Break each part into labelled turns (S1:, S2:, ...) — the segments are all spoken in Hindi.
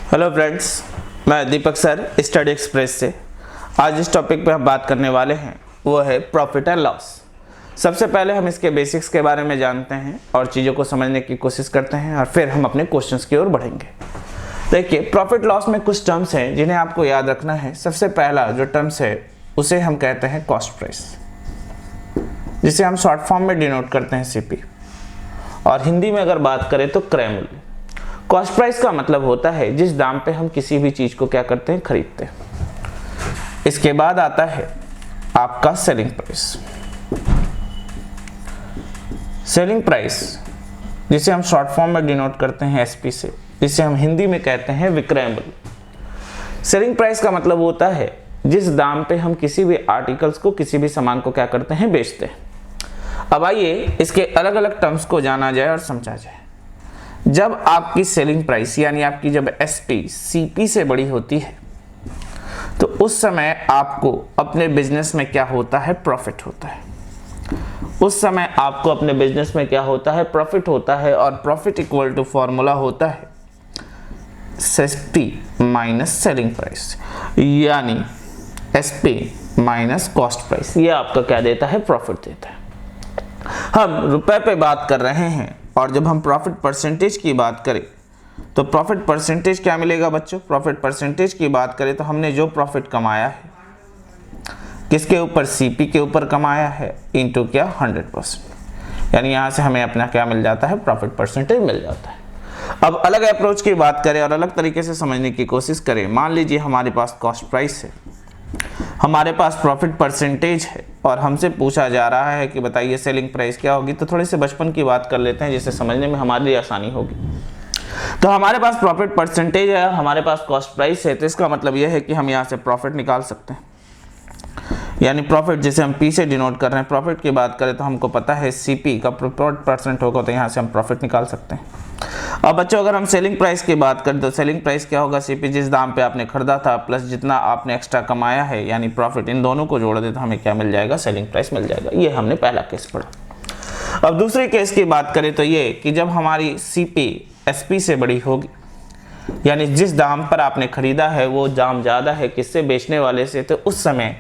S1: हेलो फ्रेंड्स, मैं दीपक सर स्टडी एक्सप्रेस से। आज इस टॉपिक पे हम बात करने वाले हैं वो है प्रॉफिट एंड लॉस। सबसे पहले हम इसके बेसिक्स के बारे में जानते हैं और चीज़ों को समझने की कोशिश करते हैं और फिर हम अपने क्वेश्चंस की ओर बढ़ेंगे। देखिए, प्रॉफिट लॉस में कुछ टर्म्स हैं जिन्हें आपको याद रखना है। सबसे पहला जो टर्म्स है उसे हम कहते हैं कॉस्ट प्राइस, जिसे हम शॉर्ट फॉर्म में डिनोट करते हैं सीपी, और हिंदी में अगर बात करें तो क्रय मूल्य। कॉस्ट प्राइस का मतलब होता है जिस दाम पे हम किसी भी चीज को क्या करते हैं, खरीदते हैं। इसके बाद आता है आपका सेलिंग प्राइस। सेलिंग प्राइस जिसे हम शॉर्ट फॉर्म में डिनोट करते हैं एसपी से, जिसे हम हिंदी में कहते हैं विक्रय मूल्य। सेलिंग प्राइस का मतलब होता है जिस दाम पे हम किसी भी आर्टिकल्स को, किसी भी सामान को क्या करते हैं, बेचते हैं। अब आइए इसके अलग अलग टर्म्स को जाना जाए और समझा जाए। जब आपकी सेलिंग प्राइस यानी आपकी जब एसपी सीपी से बड़ी होती है तो उस समय आपको अपने बिजनेस में क्या होता है, प्रॉफिट होता है। उस समय आपको अपने बिजनेस में क्या होता है, प्रॉफिट होता है। और प्रॉफिट इक्वल टू फॉर्मूला होता है एसपी माइनस सेलिंग प्राइस, यानी एसपी माइनस कॉस्ट प्राइस। ये आपका क्या देता है, प्रॉफिट देता है। हम रुपए पे बात कर रहे हैं और जब हम प्रॉफिट परसेंटेज की बात करें तो प्रॉफिट परसेंटेज क्या मिलेगा बच्चों। प्रॉफिट परसेंटेज की बात करें तो हमने जो प्रॉफिट कमाया है किसके ऊपर, सीपी के ऊपर कमाया है, इनटू क्या 100%, यानी यहाँ से हमें अपना क्या मिल जाता है, प्रॉफिट परसेंटेज मिल जाता है। अब अलग अप्रोच की बात करें और अलग तरीके से समझने की कोशिश करें। मान लीजिए हमारे पास कॉस्ट प्राइस है, हमारे पास प्रॉफिट परसेंटेज है और हमसे पूछा जा रहा है कि बताइए सेलिंग प्राइस क्या होगी। तो थोड़े से बचपन की बात कर लेते हैं जिससे समझने में हमारे लिए आसानी होगी। तो हमारे पास प्रॉफिट परसेंटेज है और हमारे पास कॉस्ट प्राइस है, तो इसका मतलब यह है कि हम यहाँ से प्रॉफिट निकाल सकते हैं। यानी प्रॉफिट जिसे हम पी से डिनोट कर रहे हैं, प्रॉफिट की बात करें तो हमको पता है सीपी का % होगा, तो यहाँ से हम प्रॉफिट निकाल सकते हैं। अब बच्चों अगर हम सेलिंग प्राइस की बात करें तो सेलिंग प्राइस क्या होगा, सीपी जिस दाम पे आपने खरीदा था प्लस जितना आपने एक्स्ट्रा कमाया है यानी प्रॉफिट, इन दोनों को जोड़ दे तो हमें क्या मिल जाएगा, सेलिंग प्राइस मिल जाएगा। ये हमने पहला केस पढ़ा। अब दूसरे केस की बात करें तो ये कि जब हमारी सीपी एसपी से बड़ी होगी, यानी जिस दाम पर आपने खरीदा है वो दाम ज़्यादा है किससे, बेचने वाले से, तो उस समय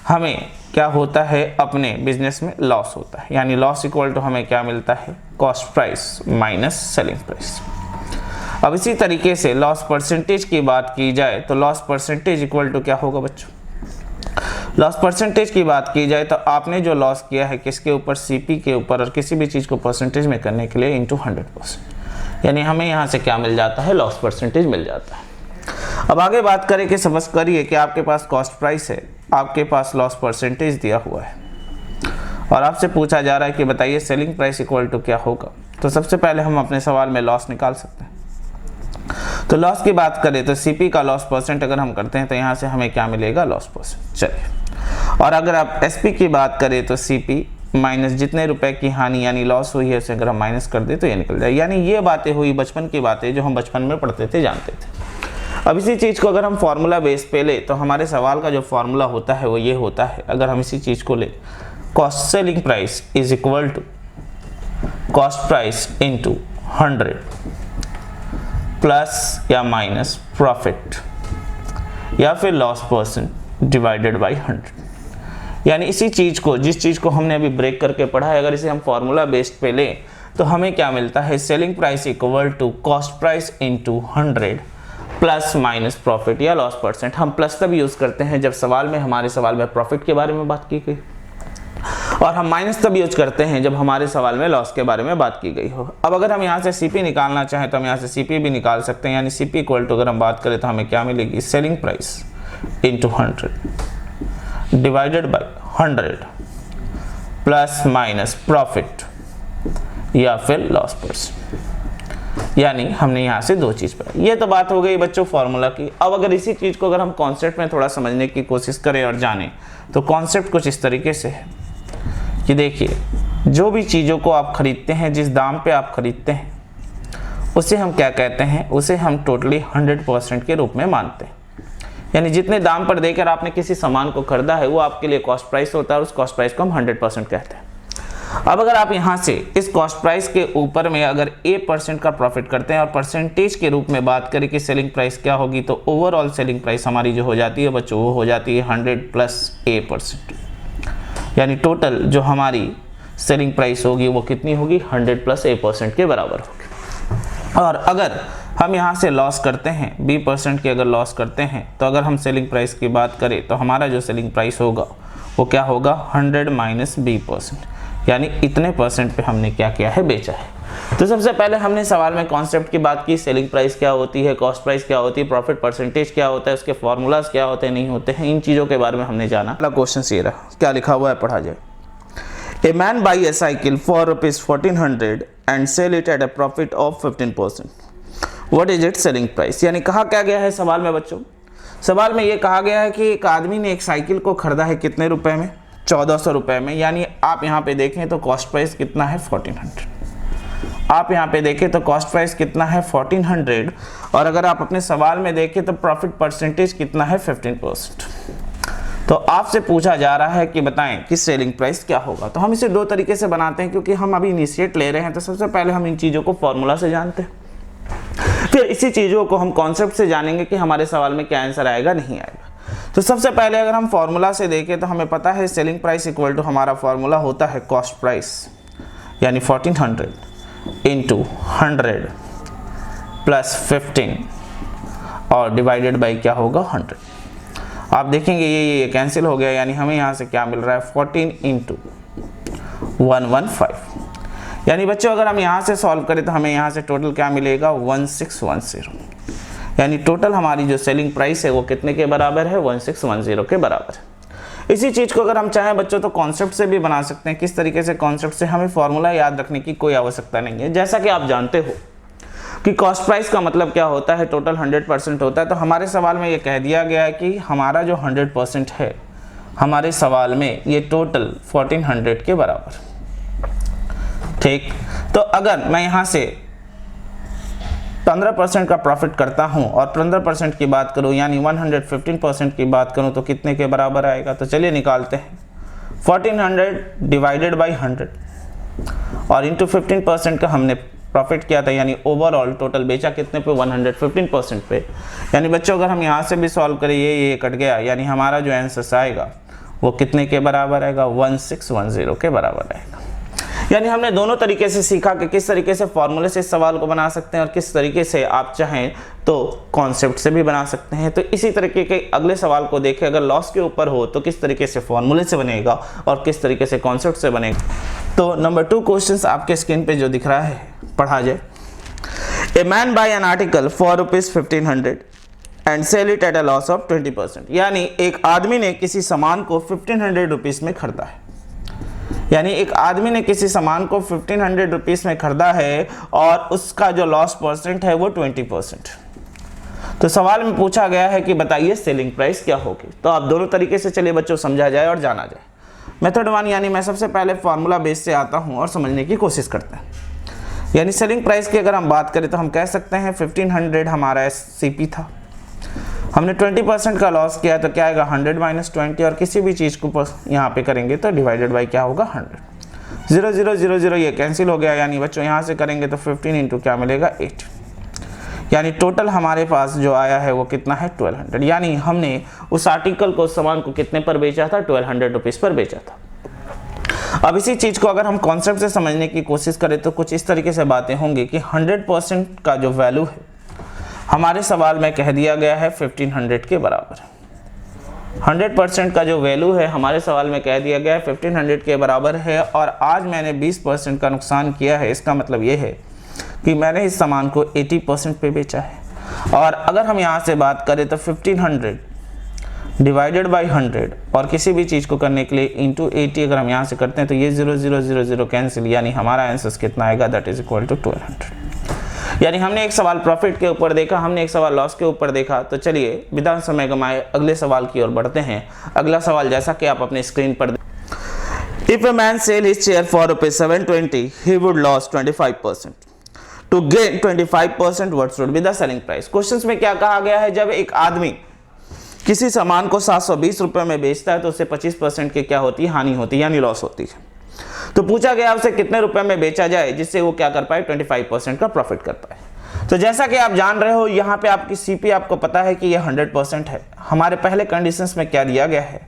S1: हमें क्या होता है, अपने बिजनेस में लॉस होता है। यानी लॉस इक्वल टू हमें क्या मिलता है, cost price minus selling price. अब इसी तरीके से लॉस परसेंटेज की बात की जाए तो लॉस परसेंटेज इक्वल टू क्या होगा बच्चों। लॉस परसेंटेज की बात की जाए तो आपने जो लॉस किया है किसके ऊपर, सीपी के ऊपर, और किसी भी चीज़ को परसेंटेज में करने के लिए इंटू 100%, यानी हमें यहाँ से क्या मिल जाता है, लॉस परसेंटेज मिल जाता है। अब आगे बात करें कि समझ करिए कि आपके पास कॉस्ट प्राइस है, आपके पास लॉस परसेंटेज दिया हुआ है और आपसे पूछा जा रहा है कि बताइए सेलिंग प्राइस इक्वल टू क्या होगा। तो सबसे पहले हम अपने सवाल में लॉस निकाल सकते हैं। तो लॉस की बात करें तो सीपी का लॉस परसेंट अगर हम करते हैं तो यहाँ से हमें क्या मिलेगा, लॉस परसेंट। चलिए, और अगर आप एसपी की बात करें तो सीपी माइनस जितने रुपए की हानि यानी लॉस हुई है उसे अगर हम माइनस कर दें तो ये निकल जाए। यानी ये बातें हुई बचपन की बातें जो हम बचपन में पढ़ते थे, जानते थे। अब इसी चीज़ को अगर हम फार्मूला बेस पे ले तो हमारे सवाल का जो फार्मूला होता है वो ये होता है, अगर हम इसी चीज़ को ले, cost selling price is equal to cost price into 100 plus या माइनस प्रॉफिट या फिर लॉस परसेंट डिवाइडेड बाई 100। यानी इसी चीज़ को, जिस चीज़ को हमने अभी ब्रेक करके पढ़ा है, अगर इसे हम फार्मूला बेस्ड पे लें तो हमें क्या मिलता है, selling price equal to cost price into 100 plus minus profit या लॉस परसेंट। हम प्लस तब यूज़ करते हैं जब हमारे सवाल में प्रॉफिट के बारे में बात की गई, और हम माइनस तब यूज करते हैं जब हमारे सवाल में लॉस के बारे में बात की गई हो। अब अगर हम यहाँ से सीपी निकालना चाहें तो हम यहाँ से सीपी भी निकाल सकते हैं। यानी सीपी इक्वल टू अगर हम बात करें तो हमें क्या मिलेगी, selling price into 100 divided by 100 plus minus profit या फिर लॉस परसेंट। यानी हमने यहाँ से दो चीज़ पढ़ी। ये तो बात हो गई बच्चों फार्मूला की। अब अगर इसी चीज़ को अगर हम कॉन्सेप्ट में थोड़ा समझने की कोशिश करें और जानें तो कॉन्सेप्ट कुछ इस तरीके से है कि देखिए, जो भी चीज़ों को आप खरीदते हैं, जिस दाम पे आप खरीदते हैं, उसे हम क्या कहते हैं, उसे हम टोटली 100% के रूप में मानते हैं। यानी जितने दाम पर देकर आपने किसी सामान को खरीदा है वो आपके लिए कॉस्ट प्राइस होता है और उस कॉस्ट प्राइस को हम 100% कहते हैं। अब अगर आप यहाँ से इस कॉस्ट प्राइस के ऊपर में अगर A% का प्रॉफिट करते हैं और परसेंटेज के रूप में बात करें कि सेलिंग प्राइस क्या होगी, तो ओवरऑल सेलिंग प्राइस हमारी जो हो जाती है बच्चों वो हो जाती है 100 + A%, यानी टोटल जो हमारी सेलिंग प्राइस होगी वो कितनी होगी, 100 + A% के बराबर होगी। और अगर हम यहाँ से लॉस करते हैं B% की अगर लॉस करते हैं, तो अगर हम सेलिंग प्राइस की बात करें तो हमारा जो सेलिंग प्राइस होगा वो क्या होगा, 100 - B%, यानी इतने परसेंट पे हमने क्या किया है, बेचा है। तो सबसे पहले हमने सवाल में कॉन्सेप्ट की बात की, सेलिंग प्राइस क्या होती है, कॉस्ट प्राइस क्या होती है, प्रॉफिट परसेंटेज क्या होता है, उसके फॉर्मूलाज क्या होते हैं, नहीं होते हैं, इन चीज़ों के बारे में हमने जाना। अगला क्वेश्चन ये रहा, क्या लिखा हुआ है, पढ़ा जाए। A man buy a cycle for ₹1400 and sell it at a profit of 15%, what is it selling price. यानी कहा क्या गया है सवाल में बच्चों, सवाल में ये कहा गया है कि एक आदमी ने एक साइकिल को खरीदा है कितने रुपए में, 1400 रुपए में, यानी आप यहाँ पे देखें तो कॉस्ट प्राइस कितना है, 1400। आप यहाँ पे देखें तो कॉस्ट प्राइस कितना है, 1400, और अगर आप अपने सवाल में देखें तो प्रॉफिट परसेंटेज कितना है, 15%। तो आपसे पूछा जा रहा है कि बताएं कि सेलिंग प्राइस क्या होगा। तो हम इसे दो तरीके से बनाते हैं, क्योंकि हम अभी इनिशिएट ले रहे हैं, तो सबसे पहले हम इन चीज़ों को फॉर्मूला से जानते हैं, फिर इसी चीज़ों को हम कॉन्सेप्ट से जानेंगे कि हमारे सवाल में क्या आंसर आएगा, नहीं आएगा। तो सबसे पहले अगर हम फॉर्मूला से देखें तो हमें पता है सेलिंग प्राइस इक्वल टू हमारा फॉर्मूला होता है कॉस्ट प्राइस, यानी 1400 इंटू 100 प्लस 15 और डिवाइडेड बाई क्या होगा, 100। आप देखेंगे ये कैंसिल हो गया, यानी हमें यहाँ से क्या मिल रहा है, 14 इंटू 115, यानी बच्चों अगर हम यहाँ से सॉल्व करें तो हमें यहाँ से टोटल क्या मिलेगा, 1610, यानी टोटल हमारी जो सेलिंग प्राइस है वो कितने के बराबर है, 1610 के बराबर है। इसी चीज़ को अगर हम चाहें बच्चों तो कॉन्सेप्ट से भी बना सकते हैं। किस तरीके से कॉन्सेप्ट से, हमें फॉर्मूला याद रखने की कोई आवश्यकता नहीं है। जैसा कि आप जानते हो कि कॉस्ट प्राइस का मतलब क्या होता है, टोटल 100% होता है। तो हमारे सवाल में ये कह दिया गया है कि हमारा जो 100% है हमारे सवाल में ये टोटल 1400 के बराबर, ठीक। तो अगर मैं यहाँ से 15% का प्रॉफिट करता हूँ और 15% की बात करूँ, यानी 115% की बात करूँ, तो कितने के बराबर आएगा। तो चलिए निकालते हैं, 1400 डिवाइडेड बाई 100 और इंटू 15% का हमने प्रॉफिट किया था, यानी ओवरऑल टोटल बेचा कितने पे, 115% पे। यानी बच्चों अगर हम यहाँ से भी सॉल्व करें, ये कट गया, यानी हमारा जो आंसर आएगा वो कितने के बराबर आएगा, 1610 के बराबर आएगा। यानी हमने दोनों तरीके से सीखा कि किस तरीके से फॉर्मूले से इस सवाल को बना सकते हैं और किस तरीके से आप चाहें तो कॉन्सेप्ट से भी बना सकते हैं। तो इसी तरीके के अगले सवाल को देखें, अगर लॉस के ऊपर हो तो किस तरीके से फॉर्मूले से बनेगा और किस तरीके से कॉन्सेप्ट से बनेगा। तो नंबर 2 क्वेश्चन आपके स्क्रीन पे जो दिख रहा है, पढ़ा जाए। A man buy an article for ₹1500 and sell it at a loss of 20%, यानी एक आदमी ने किसी सामान को 1500 रुपीज़ में खरीदा है, यानी एक आदमी ने किसी सामान को 1500 रुपीज़ में खरीदा है और उसका जो लॉस परसेंट है वो 20%। तो सवाल में पूछा गया है कि बताइए सेलिंग प्राइस क्या होगी। तो आप दोनों तरीके से चलिए बच्चों समझा जाए और जाना जाए। मेथड 1, यानी मैं सबसे पहले फार्मूला बेस से आता हूं और समझने की कोशिश करते हैं। यानी सेलिंग प्राइस की अगर हम बात करें तो हम कह सकते हैं 1500 हमारा CP था, हमने 20% का लॉस किया तो क्या आएगा, 100 - 20, और किसी भी चीज़ को यहाँ पे करेंगे तो डिवाइडेड बाई क्या होगा, 100। 0 0 0 0 ये कैंसिल हो गया, यानी बच्चों यहाँ से करेंगे तो 15 इंटू क्या मिलेगा, 8, यानी टोटल हमारे पास जो आया है वो कितना है, 1200। यानी हमने उस आर्टिकल को, उस सामान को कितने पर बेचा था, 1200 रुपीज़ पर बेचा था। अब इसी चीज़ को अगर हम कॉन्सेप्ट से समझने की कोशिश करें तो कुछ इस तरीके से बातें होंगी कि 100% का जो वैल्यू है हमारे सवाल में कह दिया गया है 1500 के बराबर। 100% का जो वैल्यू है हमारे सवाल में कह दिया गया है 1500 के बराबर है, और आज मैंने 20% का नुकसान किया है। इसका मतलब ये है कि मैंने इस सामान को 80% पे बेचा है। और अगर हम यहाँ से बात करें तो 1500 डिवाइडेड बाई 100 और किसी भी चीज़ को करने के लिए इंटू 80 अगर हम यहाँ से करते हैं तो ये 0 0 0 0 कैंसिल, यानी हमारा आंसर कितना आएगा, दैट इज इक्वल टू 1200। यानी हमने एक सवाल प्रॉफिट के ऊपर देखा, हमने एक सवाल लॉस के ऊपर देखा। तो चलिए बिना समय गंवाए अगले सवाल की ओर बढ़ते हैं। अगला सवाल जैसा कि आप अपने स्क्रीन पर, if a man sell his chair for ₹720 he would loss 25%, to gain 25% what should be the selling price. Questions में क्या कहा गया है, जब एक आदमी किसी सामान को 720 रुपए में बेचता है तो उससे 25% की क्या होती है, हानि होती है, यानी लॉस होती है। तो पूछा गया उसे कितने रुपए में बेचा जाए जिससे वो क्या कर पाए, 25% का प्रॉफिट कर पाए। तो जैसा कि आप जान रहे हो यहाँ पे आपकी सीपी आपको पता है कि ये 100% है। हमारे पहले कंडीशंस में क्या दिया गया है,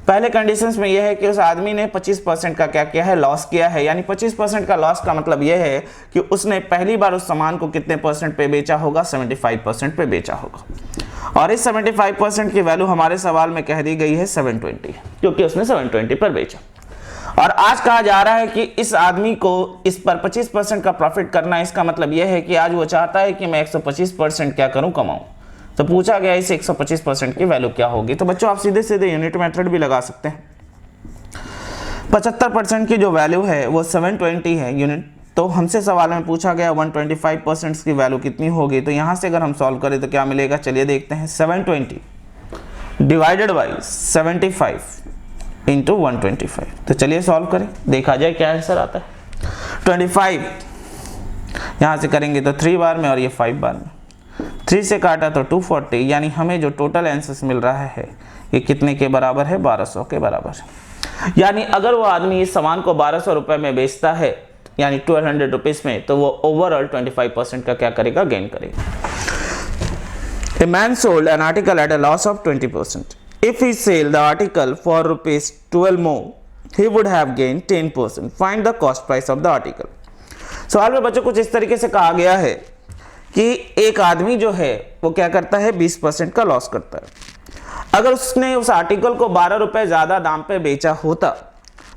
S1: पहले कंडीशंस में यह है कि उस आदमी ने 25% का क्या किया है, लॉस किया है। यानी 25% का लॉस का मतलब यह है कि उसने पहली बार उस सामान को कितने परसेंट पे बेचा होगा, 75% पे बेचा होगा। और इस 75% की वैल्यू हमारे सवाल में कह दी गई है 720, क्योंकि उसने 720 पर बेचा। और आज कहा जा रहा है कि इस आदमी को इस पर 25% का प्रॉफिट करना है। इसका मतलब यह है कि आज वो चाहता है कि मैं 125% क्या करूं, कमाऊं। तो पूछा गया इस 125% की वैल्यू क्या होगी। तो बच्चों आप सीधे सीधे यूनिट मेथड भी लगा सकते हैं। 75% की जो वैल्यू है वो 720 है यूनिट। तो हमसे सवाल में पूछा गया 125% की वैल्यू कितनी होगी। तो यहाँ से अगर हम सॉल्व करें तो क्या मिलेगा, चलिए देखते हैं। 720 डिवाइडेड बाई 75 इंटू 125। तो चलिए सॉल्व करें, देखा जाए क्या आंसर आता है। 25 यहाँ से करेंगे तो 3 बार में और ये 5 बार में, 3 से काटा तो 240, यानी हमें जो टोटल आंसर मिल रहा है ये कितने के बराबर है, 1200 के बराबर है। यानी अगर वो आदमी इस सामान को 1200 रुपए में बेचता है यानी 1200 रुपीज में, तो वो ओवरऑल 25% का क्या करेगा, गेन करेगा। A man sold an article at a loss of 20%. If he sell the article for rupees 12 more, he would have gained 10%. Find the cost price of the article. सवाल में बच्चों कुछ इस तरीके से कहा गया है कि एक आदमी जो है वो क्या करता है, 20% का लॉस करता है। अगर उसने उस आर्टिकल को 12 रुपए ज्यादा दाम पे बेचा होता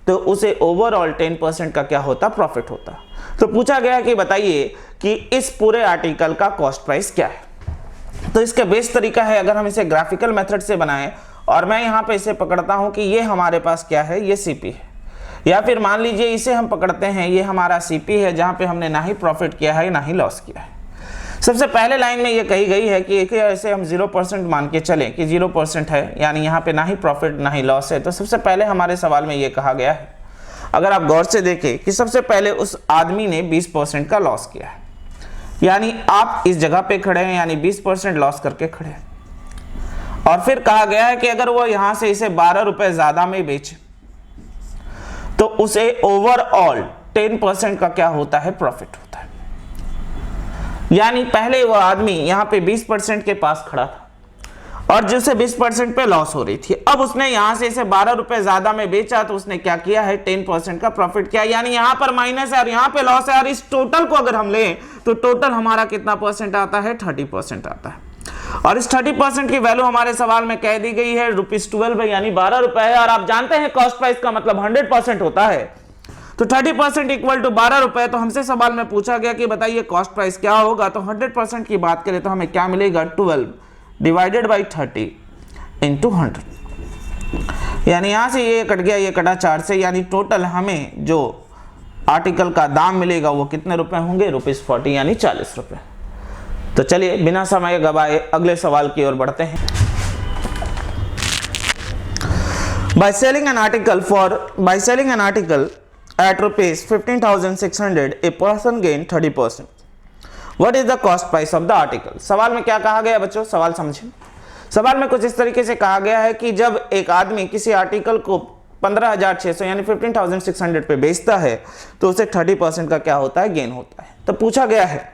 S1: तो उसे ओवरऑल 10% का क्या होता, प्रॉफिट होता। तो पूछा गया कि बताइए कि इस पूरे आर्टिकल का कॉस्ट प्राइस क्या है। तो इसका बेस्ट तरीका है अगर हम इसे ग्राफिकल मेथड से बनाएं, और मैं यहाँ पे इसे पकड़ता हूँ कि ये हमारे पास क्या है, ये सीपी है। या फिर मान लीजिए इसे हम पकड़ते हैं, ये हमारा सीपी है जहाँ पे हमने ना ही प्रॉफिट किया है ना ही लॉस किया है। सबसे पहले लाइन में ये कही गई है कि ऐसे हम 0% मान के चलें कि 0% है, यानी यहाँ पे ना ही प्रॉफिट ना ही लॉस है। तो सबसे पहले हमारे सवाल में ये कहा गया है, अगर आप गौर से देखें कि सबसे पहले उस आदमी ने 20% का लॉस किया है, यानी आप इस जगह पे खड़े हैं, यानी 20% लॉस करके खड़े हैं। और फिर कहा गया है कि अगर वो यहां से इसे 12 रुपए ज्यादा में बेचे तो उसे ओवरऑल 10% का क्या होता है, प्रॉफिट होता है। यानी पहले वो आदमी यहां पे 20% के पास खड़ा था और जिससे 20% पे लॉस हो रही थी, अब उसने यहां से इसे 12 रुपए ज्यादा में बेचा तो उसने क्या किया है, 10% का प्रॉफिट किया। यानी यहां पर माइनस है और यहां पे लॉस है, और इस टोटल को अगर हम लें तो टोटल हमारा कितना परसेंट आता है, 30% आता है। और इस 30% की वैल्यू हमारे सवाल में कह दी गई है ₹12 यानी 12 रुपए है। और आप जानते हैं कॉस्ट प्राइस का मतलब 100% होता है, तो 30% इक्वल टू 12 रुपए। तो हमसे सवाल में पूछा गया कि बताइए कॉस्ट प्राइस क्या होगा। तो 100% की बात करें तो हमें क्या मिलेगा, 12 डिवाइडेड बाई 30 इंटू 100। यानी यहां से ये कट गया, ये कटा 4 से, यानी टोटल हमें जो आर्टिकल का दाम मिलेगा वो कितने रुपए होंगे, ₹40 यानी 40 रुपए। तो चलिए बिना समय गवाए अगले सवाल की ओर बढ़ते हैं। By selling an article at rupees 15,600, a person gained 30%. What is the cost price of the article? सवाल में क्या कहा गया बच्चों, सवाल समझें। सवाल में कुछ इस तरीके से कहा गया है कि जब एक आदमी किसी आर्टिकल को 15,600 यानी 15,600 पे बेचता है तो उसे 30% का क्या होता है, गेन होता है। तो पूछा गया है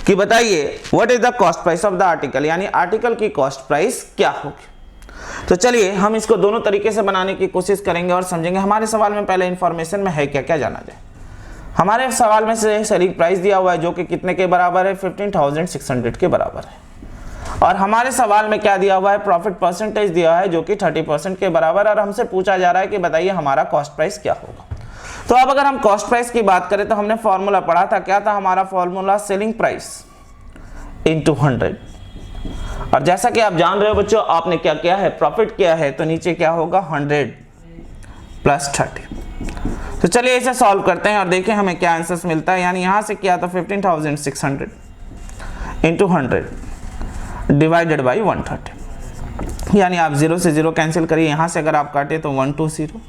S1: कि बताइए what is the cost price of the article, यानी आर्टिकल की कॉस्ट प्राइस क्या होगी। तो चलिए हम इसको दोनों तरीके से बनाने की कोशिश करेंगे और समझेंगे। हमारे सवाल में पहले इंफॉर्मेशन में है क्या क्या जाना जाए। हमारे सवाल में से सेलिंग प्राइस दिया हुआ है जो कि कितने के बराबर है, 15,600 के बराबर है। और हमारे सवाल में क्या दिया हुआ है, प्रॉफिट परसेंटेज दिया है जो कि 30% के बराबर। और हमसे पूछा जा रहा है कि बताइए हमारा कॉस्ट प्राइस क्या होगा। तो अब अगर हम कॉस्ट प्राइस की बात करें तो हमने फॉर्मूला पढ़ा था, क्या था हमारा फॉर्मूला, सेलिंग प्राइस इंटू 100। और जैसा कि आप जान रहे हो बच्चों, आपने क्या किया है, प्रॉफिट किया है, तो नीचे क्या होगा, 100 प्लस 30। तो चलिए इसे सॉल्व करते हैं और देखें हमें क्या आंसर मिलता है। यानी यहां से किया तो 15,600 इंटू 100 डिवाइडेड बाई 130। यानी आप 0 से 0 कैंसिल करिए, यहां से अगर आप काटे तो 120,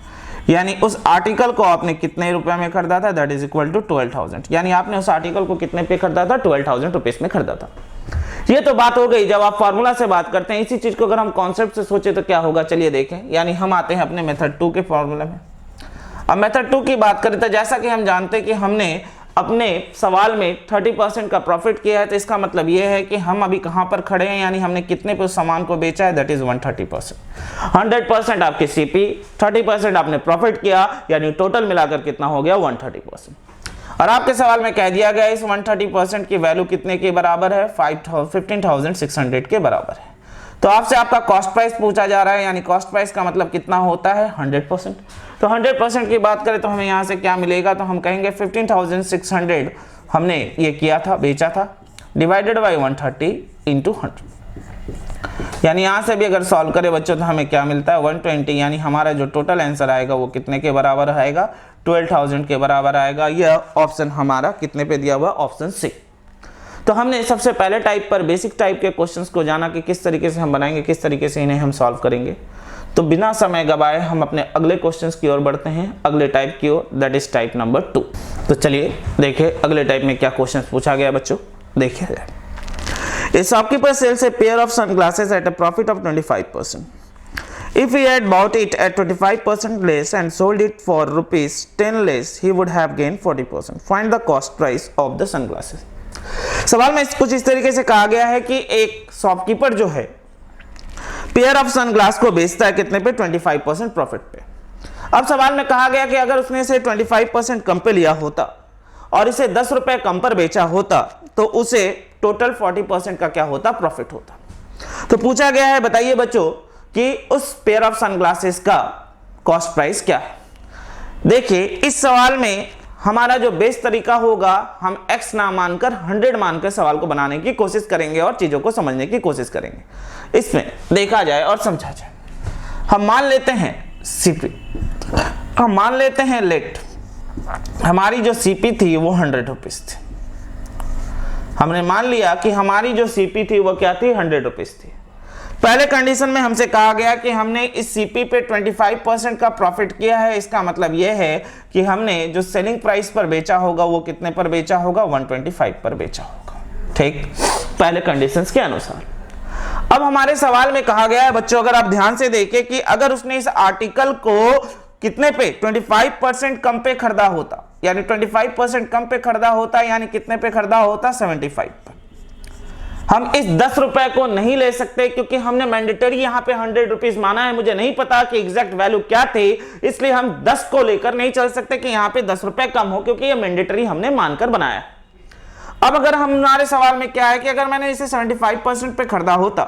S1: यानी उस आर्टिकल को आपने कितने रुपए में खरीदा था, दैट इज इक्वल टू 12,000। यानी आपने उस आर्टिकल को कितने पे खरीदा था, 12,000 रुपीज में खरीदा था। ये तो बात हो गई जब आप फार्मूला से बात करते हैं। इसी चीज को अगर हम कॉन्सेप्ट से सोचे तो क्या होगा, चलिए देखें। यानी हम आते हैं अपने मेथड 2 के फॉर्मूला में। अब मेथड 2 की बात करें तो जैसा कि हम जानते हैं कि हमने अपने सवाल में 30% का प्रॉफिट किया है, तो इसका मतलब यह है कि हम अभी कहां पर खड़े हैं, यानी हमने कितने पे उस सामान को बेचा है, दैट इज 130%। 100% आपकी सीपी, 30% आपने प्रॉफिट किया, यानी टोटल मिलाकर कितना हो गया 130%। और आपके सवाल में कह दिया गया इस 130% की वैल्यू कितने के बराबर है, 15,600 के बराबर है। तो आपसे आपका कॉस्ट प्राइस पूछा जा रहा है, यानी कॉस्ट प्राइस का मतलब कितना होता है 100%। तो 100% की बात करें तो हमें यहाँ से क्या मिलेगा, तो हम कहेंगे 15,600 हमने ये किया था, बेचा था, डिवाइडेड बाई 130 इंटू 100। यानी यहाँ से भी अगर सॉल्व करें बच्चों तो हमें क्या मिलता है 120, यानी हमारा जो टोटल आंसर आएगा वो कितने के बराबर आएगा, 12,000 के बराबर आएगा। यह ऑप्शन हमारा कितने पे दिया हुआ, ऑप्शन सी। तो हमने सबसे पहले टाइप पर बेसिक टाइप के क्वेश्चंस को जाना कि किस तरीके से हम बनाएंगे, किस तरीके से इन्हें हम सॉल्व करेंगे। तो बिना समय गवाए हम अपने अगले क्वेश्चंस की ओर बढ़ते हैं, अगले टाइप की ओर, दैट इज टाइप नंबर 2। तो चलिए देखिए अगले टाइप में क्या क्वेश्चन पूछा गया बच्चों, देखिए। A shopkeeper sells a pair of sunglasses at a profit of 25%. If he had bought it at 25% less and sold it for rupees 10 less, he would have gained 40%. Find the cost price of the sunglasses. सवाल में कुछ इस तरीके से कहा गया है कि एक शॉपकीपर जो है पेयर ऑफ सनग्लास को बेचता है कितने पे, 25% प्रॉफिट पे। अब सवाल में कहा गया कि अगर उसने इसे 25% कम पे लिया होता और इसे 10 रुपए कम पर बेचा होता तो उसे टोटल 40% का क्या होता, प्रॉफिट होता। तो पूछा गया है, बताइए बच्चों कि उस पेयर ऑफ सनग्लासेस का कॉस्ट प्राइस क्या है। देखिए इस सवाल में हमारा जो बेस्ट तरीका होगा, हम x ना मानकर 100 मानकर सवाल को बनाने की कोशिश करेंगे और चीजों को समझने की कोशिश करेंगे। इसमें देखा जाए और समझा जाए, हम मान लेते हैं सीपी, हम मान लेते हैं लेट, हमारी जो सीपी थी वो 100 रुपीज थी। हमने मान लिया कि हमारी जो सीपी थी वो क्या थी, 100 रुपीज थी। पहले कंडीशन में हमसे कहा गया कि हमने इस सीपी पे 25% का प्रॉफिट किया है। इसका मतलब यह है कि हमने जो सेलिंग प्राइस पर बेचा होगा वो कितने पर बेचा होगा, 125 पर बेचा होगा। ठीक, पहले कंडीशंस के अनुसार। अब हमारे सवाल में कहा गया है बच्चों, अगर आप ध्यान से देखें कि अगर उसने इस आर्टिकल को कितने पे, 25% कम पे खरीदा होता, यानी 25% कम पे खरीदा होता, यानी कितने पे खरीदा होता, 75 पर। हम इस 10 रुपए को नहीं ले सकते क्योंकि हमने मैंडेटरी यहां पे 100 रुपीज माना है। मुझे नहीं पता कि एग्जैक्ट वैल्यू क्या थे, इसलिए हम 10 को लेकर नहीं चल सकते कि यहां पे 10 रुपए कम हो, क्योंकि ये मैंडेटरी हमने मानकर बनाया। अब अगर हमारे सवाल में क्या है कि अगर मैंने इसे 75% पे खरीदा होता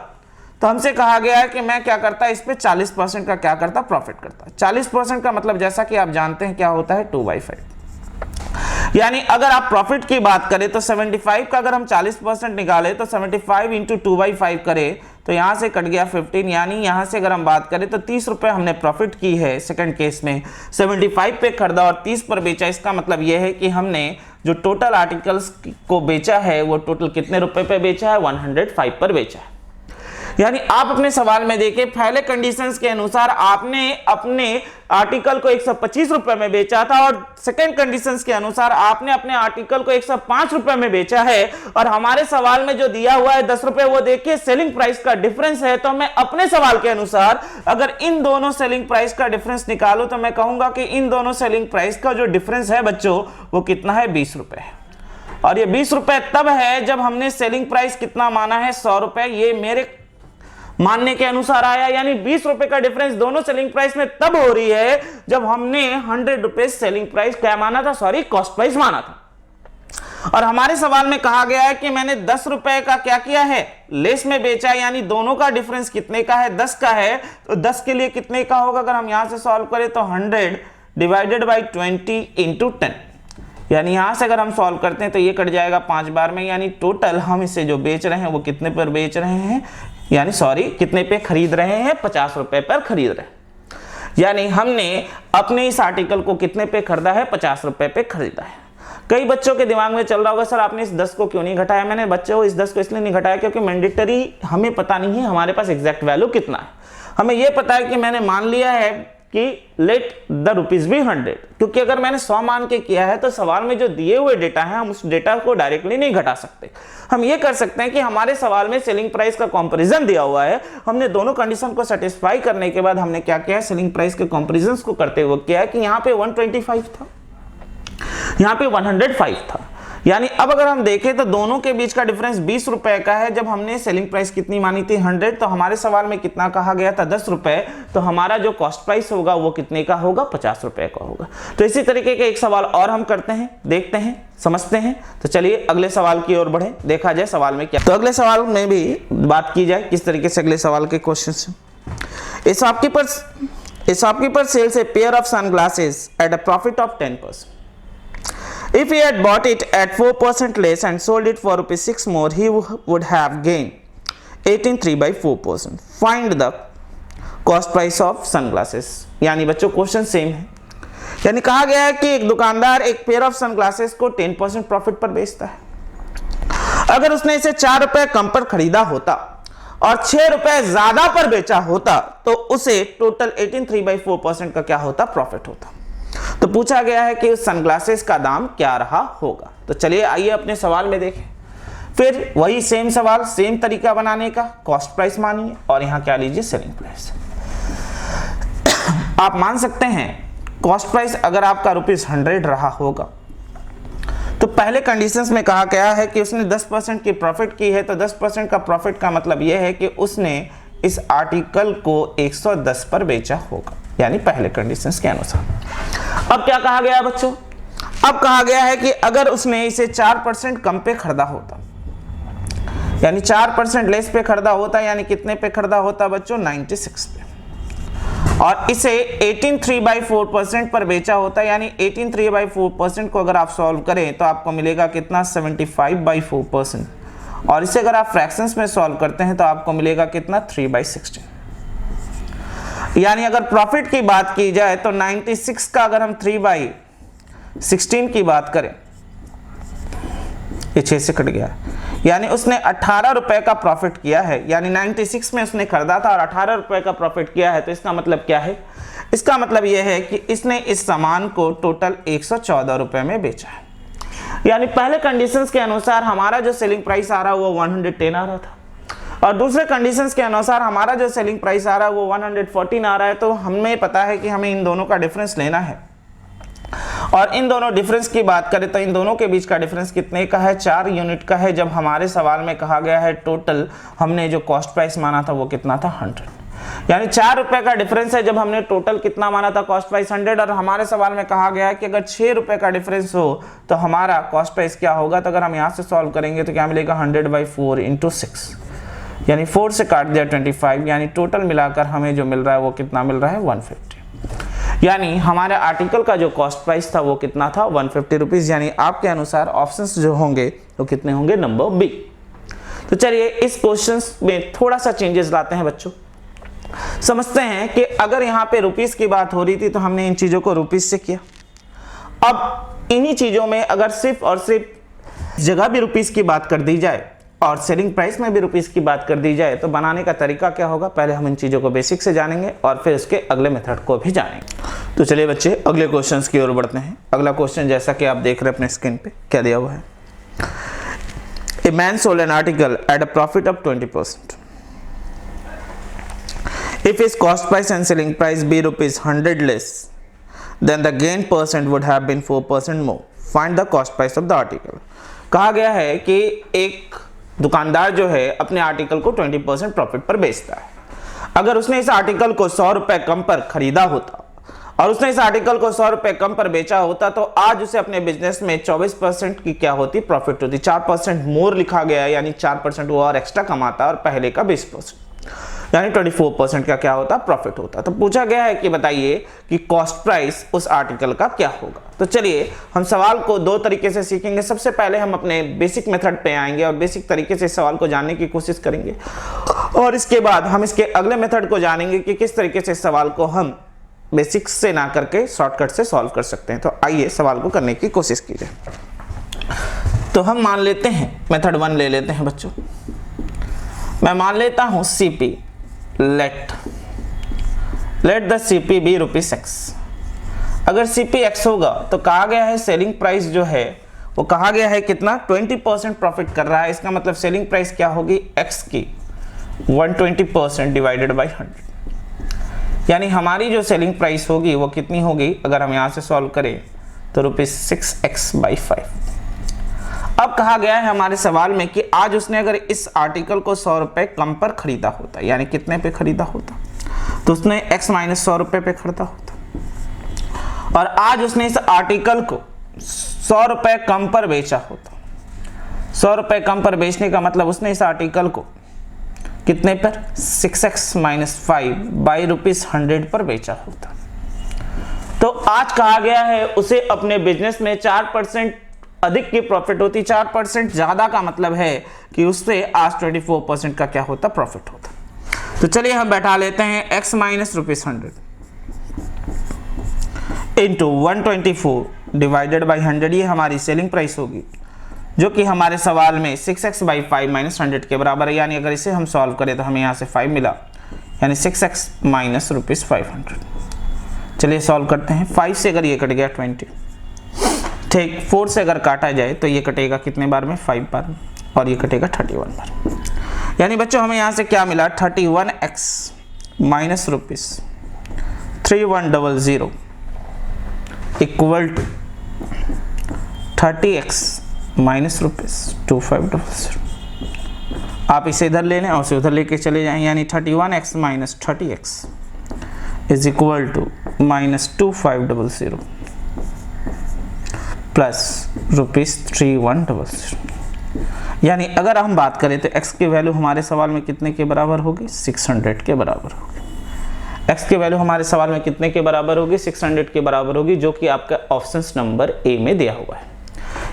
S1: तो हमसे कहा गया है कि मैं क्या करता, इस पे 40% का क्या करता, प्रॉफिट करता। 40% का मतलब जैसा कि आप जानते हैं क्या होता है, 2/5। यानी अगर आप प्रॉफिट की बात करें तो 75 का अगर हम 40% निकाले तो 75 इंटू 2/5 करें तो यहां से कट गया 15, यानी यहां से अगर हम बात करें तो 30 रुपए हमने प्रॉफिट की है। सेकंड केस में 75 पे खरीदा और 30 पर बेचा। इसका मतलब यह है कि हमने जो टोटल आर्टिकल्स को बेचा है वो टोटल कितने रुपए पे बेचा है, 105 पर बेचा है। यानी आप अपने सवाल में देखिए, पहले कंडीशंस के अनुसार आपने अपने आर्टिकल को 125 रुपए में बेचा था और सेकंड कंडीशंस के अनुसार आपने अपने आर्टिकल को 105 रुपए में बेचा है। और हमारे सवाल में जो दिया हुआ है 10 रुपए, वो देखिए सेलिंग प्राइस का डिफरेंस है। तो मैं अपने सवाल के अनुसार अगर इन दोनों सेलिंग प्राइस का डिफरेंस निकालूं तो मैं कहूंगा कि इन दोनों सेलिंग प्राइस का जो डिफरेंस है बच्चों वो कितना है, 20 रुपए है। और ये 20 रुपए तब है जब हमने सेलिंग प्राइस कितना माना है, 100 रुपए। ये मेरे मानने के अनुसार आया, यानी 20 रुपए का डिफरेंस दोनों सेलिंग प्राइस में तब हो रही है जब हमने 100 रुपए सेलिंग प्राइस क्या माना था, सॉरी कॉस्ट प्राइस माना था। और हमारे सवाल में कहा गया है कि मैंने 10 रुपए का क्या किया है, लेस में बेचा, यानी दोनों का डिफरेंस कितने का है, 10 का है। तो 10 के लिए कितने का होगा, अगर हम यहां से सॉल्व करें तो 100 डिवाइडेड बाई 20 इंटू 10, यानी यहां से अगर हम सॉल्व करते हैं तो ये कट जाएगा 5 बार में। यानी टोटल हम इसे जो बेच रहे हैं वो कितने पर बेच रहे हैं, यानी सॉरी कितने पे खरीद रहे हैं, 50 रुपए पर खरीद रहे हैं। यानी हमने अपने इस आर्टिकल को कितने पे खरीदा है, 50 रुपए पे खरीदा है। कई बच्चों के दिमाग में चल रहा होगा सर आपने इस 10 को क्यों नहीं घटाया। मैंने बच्चों इस 10 को इसलिए नहीं घटाया क्योंकि मैंडेटरी हमें पता नहीं है हमारे पास एग्जैक्ट वैल्यू कितना है। हमें यह पता है कि मैंने मान लिया है कि लेट द रुपीज बी 100, क्योंकि अगर मैंने 100 मान के किया है तो सवाल में जो दिए हुए डेटा है हम उस डेटा को डायरेक्टली नहीं घटा सकते। हम ये कर सकते हैं कि हमारे सवाल में सेलिंग प्राइस का कंपैरिजन दिया हुआ है, हमने दोनों कंडीशन को सेटिस्फाई करने के बाद हमने क्या किया है, सेलिंग प्राइस के कंपैरिजन को करते हुए किया है कि यहाँ पे 125 था, यहाँ पे 105 था। यानी अब अगर हम देखें तो दोनों के बीच का डिफरेंस 20 रुपए का है। जब हमने सेलिंग प्राइस कितनी मानी थी 100, तो हमारे सवाल में कितना कहा गया था 10 रुपए, तो हमारा जो कॉस्ट प्राइस होगा वो कितने का होगा, 50 रुपए का होगा। तो इसी तरीके का एक सवाल और हम करते हैं, देखते हैं, समझते हैं। तो चलिए अगले सवाल की ओर बढ़े, देखा जाए सवाल में क्या। तो अगले सवाल में भी बात की जाए किस तरीके से अगले सवाल के question. A shopkeeper sells a pair of sunglasses at a profit of 10%. If he had bought it at 4% less and sold it for ₹6 more, he would have gained 18.3%. Find the cost price of sunglasses. यानी बच्चों क्वेश्चन सेम है, यानी कहा गया है कि एक दुकानदार एक पेयर ऑफ सनग्लासेस को 10% प्रॉफिट पर बेचता है। अगर उसने इसे 4 रुपए कम पर खरीदा होता और 6 रुपए ज्यादा पर बेचा होता तो उसे टोटल 18.3% का क्या होता, प्रॉफिट होता। तो पूछा गया है कि उस सनग्लासेस का दाम क्या रहा होगा। तो चलिए आइए अपने सवाल में देखें, फिर वही सेम सवाल, सेम तरीका बनाने का, कॉस्ट प्राइस मानिए और यहां क्या लीजिए, सेलिंग प्राइस। आप मान सकते हैं कॉस्ट प्राइस अगर आपका ₹100 रहा होगा तो पहले कंडीशंस में कहा गया है कि उसने 10% की प्रॉफिट की है, तो 10% का प्रॉफिट का मतलब यह है कि उसने इस आर्टिकल को 110 पर बेचा होगा, यानी पहले कंडीशंस के अनुसार। अब क्या कहा गया बच्चों, अब कहा गया है कि अगर उसने इसे 4% कम पे खरीदा होता, यानी 4% लेस पे खरीदा होता, यानी कितने पे खरीदा होता बच्चों, 96 पे, और इसे 18.3/4% पर बेचा होता, यानी 18.3/4% को अगर आप सॉल्व करें तो आपको मिलेगा कितना, 75/4%, और इसे अगर आप फ्रैक्शंस में सॉल्व करते हैं तो आपको मिलेगा कितना, 3/16। यानी अगर प्रॉफिट की बात की जाए तो 96 का अगर हम 3/16 की बात करें, ये 6 से कट गया, यानी उसने 18 रुपए का प्रॉफिट किया है, यानी 96 में उसने खरीदा था और 18 रुपए का प्रॉफिट किया है। तो इसका मतलब क्या है, इसका मतलब यह है कि इसने इस सामान को टोटल 114 रुपए में बेचा है। यानी पहले कंडीशंस के अनुसार हमारा जो सेलिंग प्राइस आ रहा है वो 110 आ रहा था, और दूसरे कंडीशंस के अनुसार हमारा जो सेलिंग प्राइस आ रहा है वो 114 आ रहा है। तो हमें पता है कि हमें इन दोनों का डिफरेंस लेना है, और इन दोनों डिफरेंस की बात करें तो इन दोनों के बीच का डिफरेंस कितने का है, 4 यूनिट का है। जब हमारे सवाल में कहा गया है टोटल हमने जो कॉस्ट प्राइस माना था वो कितना था, 100, यानी 4 रुपए का डिफरेंस है। जब हमने टोटल कितना माना था, कॉस्ट प्राइस 100, और हमारे सवाल में कहा गया है कि अगर 6 रुपए का डिफरेंस हो तो हमारा कॉस्ट प्राइस क्या होगा। तो अगर हम यहाँ से सॉल्व करेंगे तो क्या मिलेगा, 100/4 × 6, यानी 4 से काट दिया 25, यानी टोटल मिलाकर हमें जो मिल रहा है वो कितना मिल रहा है, 150। यानी हमारे आर्टिकल का जो कॉस्ट प्राइस था वो कितना था, 150 रुपीज। यानी आपके अनुसार ऑप्शंस जो होंगे वो कितने होंगे, नंबर बी। तो चलिए इस क्वेश्चंस में थोड़ा सा चेंजेस लाते हैं बच्चों। समझते हैं कि अगर यहाँ पे रुपीस की बात हो रही थी तो हमने इन चीजों को रुपीस से किया। अब इन्हीं चीजों में अगर सिर्फ और सिर्फ जगह भी रुपीस की बात कर दी जाए और सेलिंग प्राइस में भी रुपीस की बात कर दी जाए तो बनाने का तरीका क्या होगा, पहले हम इन चीजों को बेसिक से जानेंगे और फिर उसके अगले मेथड को भी जानेंगे। तो चलिए बच्चे अगले क्वेश्चंस की ओर बढ़ते हैं। अगला क्वेश्चन जैसा कि आप देख रहे हैं अपने स्क्रीन पे क्या दिया हुआ है, a man sold an article at a profit of 20%. If his cost price and selling price be ₹100 less, then the gain percent would have been 4% more. Find the cost price of the article. कहा गया है कि एक दुकानदार जो है अपने आर्टिकल को 20% प्रॉफिट पर बेचता है। अगर उसने इस आर्टिकल को 100 रुपए कम पर खरीदा होता और उसने इस आर्टिकल को 100 रुपए कम पर बेचा होता तो आज उसे अपने बिजनेस में 24% की क्या होती, प्रॉफिट होती। 4% मोर लिखा गया है, यानी 4% वो और एक्स्ट्रा कमाता और पहले का 20%, यानी 24% का क्या होता, प्रॉफिट होता। तो पूछा गया है कि बताइए कि कॉस्ट प्राइस उस आर्टिकल का क्या होगा। तो चलिए हम सवाल को दो तरीके से सीखेंगे। सबसे पहले हम अपने बेसिक मेथड पे आएंगे और बेसिक तरीके से सवाल को जानने की कोशिश करेंगे, और इसके बाद हम इसके अगले मेथड को जानेंगे कि किस तरीके से सवाल को हम बेसिक से ना करके शॉर्टकट से सॉल्व कर सकते हैं। तो आइए सवाल को करने की कोशिश कीजिए। तो हम मान लेते हैं मेथड 1 ले लेते हैं बच्चों। मैं मान लेता हूं CP, let let the CP be ₹X। अगर CP X होगा तो कहा गया है सेलिंग प्राइस जो है वो कहा गया है कितना 20% प्रॉफिट कर रहा है। इसका मतलब सेलिंग प्राइस क्या होगी X की 120% डिवाइडेड बाई 100, यानी हमारी जो सेलिंग प्राइस होगी वो कितनी होगी, अगर हम यहाँ से सॉल्व करें तो ₹6x/5। अब कहा गया है हमारे सवाल में कि आज उसने अगर इस आर्टिकल को 100 रुपए कम पर खरीदा होता, यानी कितने पे खरीदा होता, तो उसने x माइनस 100 रुपए पे खरीदा होता, और आज उसने इस आर्टिकल को 100 रुपए कम पर बेचा होता। 100 रुपए कम पर बेचने का मतलब उसने इस आर्टिकल को कितने पर 6x-5 बाई ₹100 पर बेचा होता। तो आज कहा गया है उसे अपने बिजनेस में 4% अधिक की प्रॉफिट होती। 4% ज्यादा का मतलब है कि उससे आज 24% का क्या होता, प्रॉफिट होता। तो चलिए हम बैठा लेते हैं x minus ₹100 into 124 divided by 100, ये हमारी सेलिंग प्राइस होगी, जो कि हमारे सवाल में 6x/5 माइनस 100 के बराबर है। यानी अगर इसे हम सॉल्व करें तो हमें यहाँ से 5 मिला, यानी 6x माइनस ₹500। चलिए सॉल्व करते हैं। 5 से अगर ये कट गया 20, ठीक, 4 से अगर काटा जाए तो ये कटेगा कितने बार में, 5 बार में, और ये कटेगा 31 बार। यानी बच्चों हमें यहाँ से क्या मिला, 31x minus ₹3100 equal to 30x minus ₹2500। आप इसे इधर ले लें और उसे उधर लेके चले जाएं, यानी 31x minus 30x is equal to minus 2500 plus ₹3100। यानी अगर हम बात करें तो x की वैल्यू हमारे सवाल में कितने के बराबर होगी, 600 के बराबर होगी। x की वैल्यू हमारे सवाल में कितने के बराबर होगी, 600 के बराबर होगी, जो कि आपका ऑप्शंस नंबर ए में दिया हुआ है।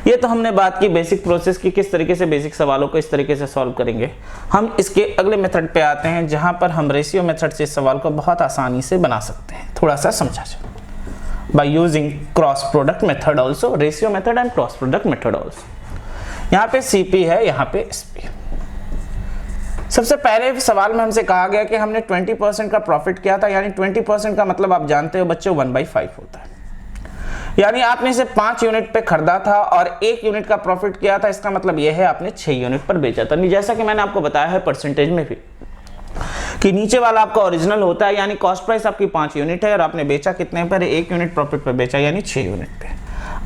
S1: ये तो हमने बात की बेसिक प्रोसेस की, किस तरीके से बेसिक सवालों को इस तरीके से सॉल्व करेंगे। हम इसके अगले मेथड पे आते हैं, जहां पर हम रेशियो मेथड से इस सवाल को बहुत आसानी से बना सकते हैं। थोड़ा सा समझा जाए by using cross product method also, ratio method and cross product method also. यहाँ पे CP है, यहाँ पे SP है। सबसे पहले सवाल में हमसे कहा गया कि हमने 20% का प्रॉफिट किया था, यानी 20% का मतलब आप जानते हो बच्चों 1/5 होता है। यानी आपने इसे 5 यूनिट पे खरीदा था और 1 यूनिट का प्रॉफिट किया था, इसका मतलब यह है आपने 6 यूनिट पर बेचा था। नहीं, जैसा कि मैंने आपको बताया है परसेंटेज में भी कि नीचे वाला आपका ओरिजिनल होता है, यानी कॉस्ट प्राइस आपकी 5 यूनिट है और आपने बेचा कितने पर, 1 यूनिट प्रॉफिट पर बेचा, यानी 6 यूनिट पे।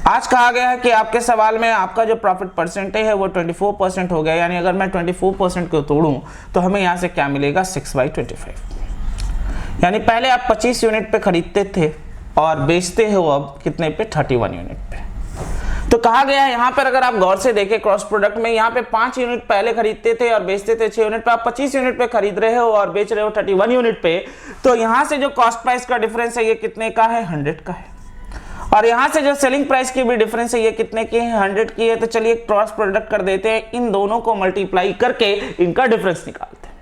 S1: आज कहा गया है कि आपके सवाल में आपका जो प्रॉफिट परसेंटेज है वो 24% हो गया, यानी अगर मैं 24% को तोड़ूं तो हमें यहाँ से क्या मिलेगा, 6/25। यानी पहले आप 25 यूनिट पे खरीदते थे और बेचते हो अब कितने पे, 31 यूनिट पे। तो कहा गया है यहाँ पर अगर आप गौर से देखें क्रॉस प्रोडक्ट में, यहाँ पे 5 यूनिट पहले खरीदते थे और बेचते थे 6 यूनिट पे, आप 25 यूनिट पे खरीद रहे हो और बेच रहे हो 31 यूनिट पे। तो यहाँ से जो कॉस्ट प्राइस का डिफरेंस है ये कितने का है, 100 का है, और यहाँ से जो सेलिंग प्राइस की भी डिफरेंस है ये कितने की है, 100 की है। तो चलिए क्रॉस प्रोडक्ट कर देते हैं, इन दोनों को मल्टीप्लाई करके इनका डिफरेंस निकालते हैं।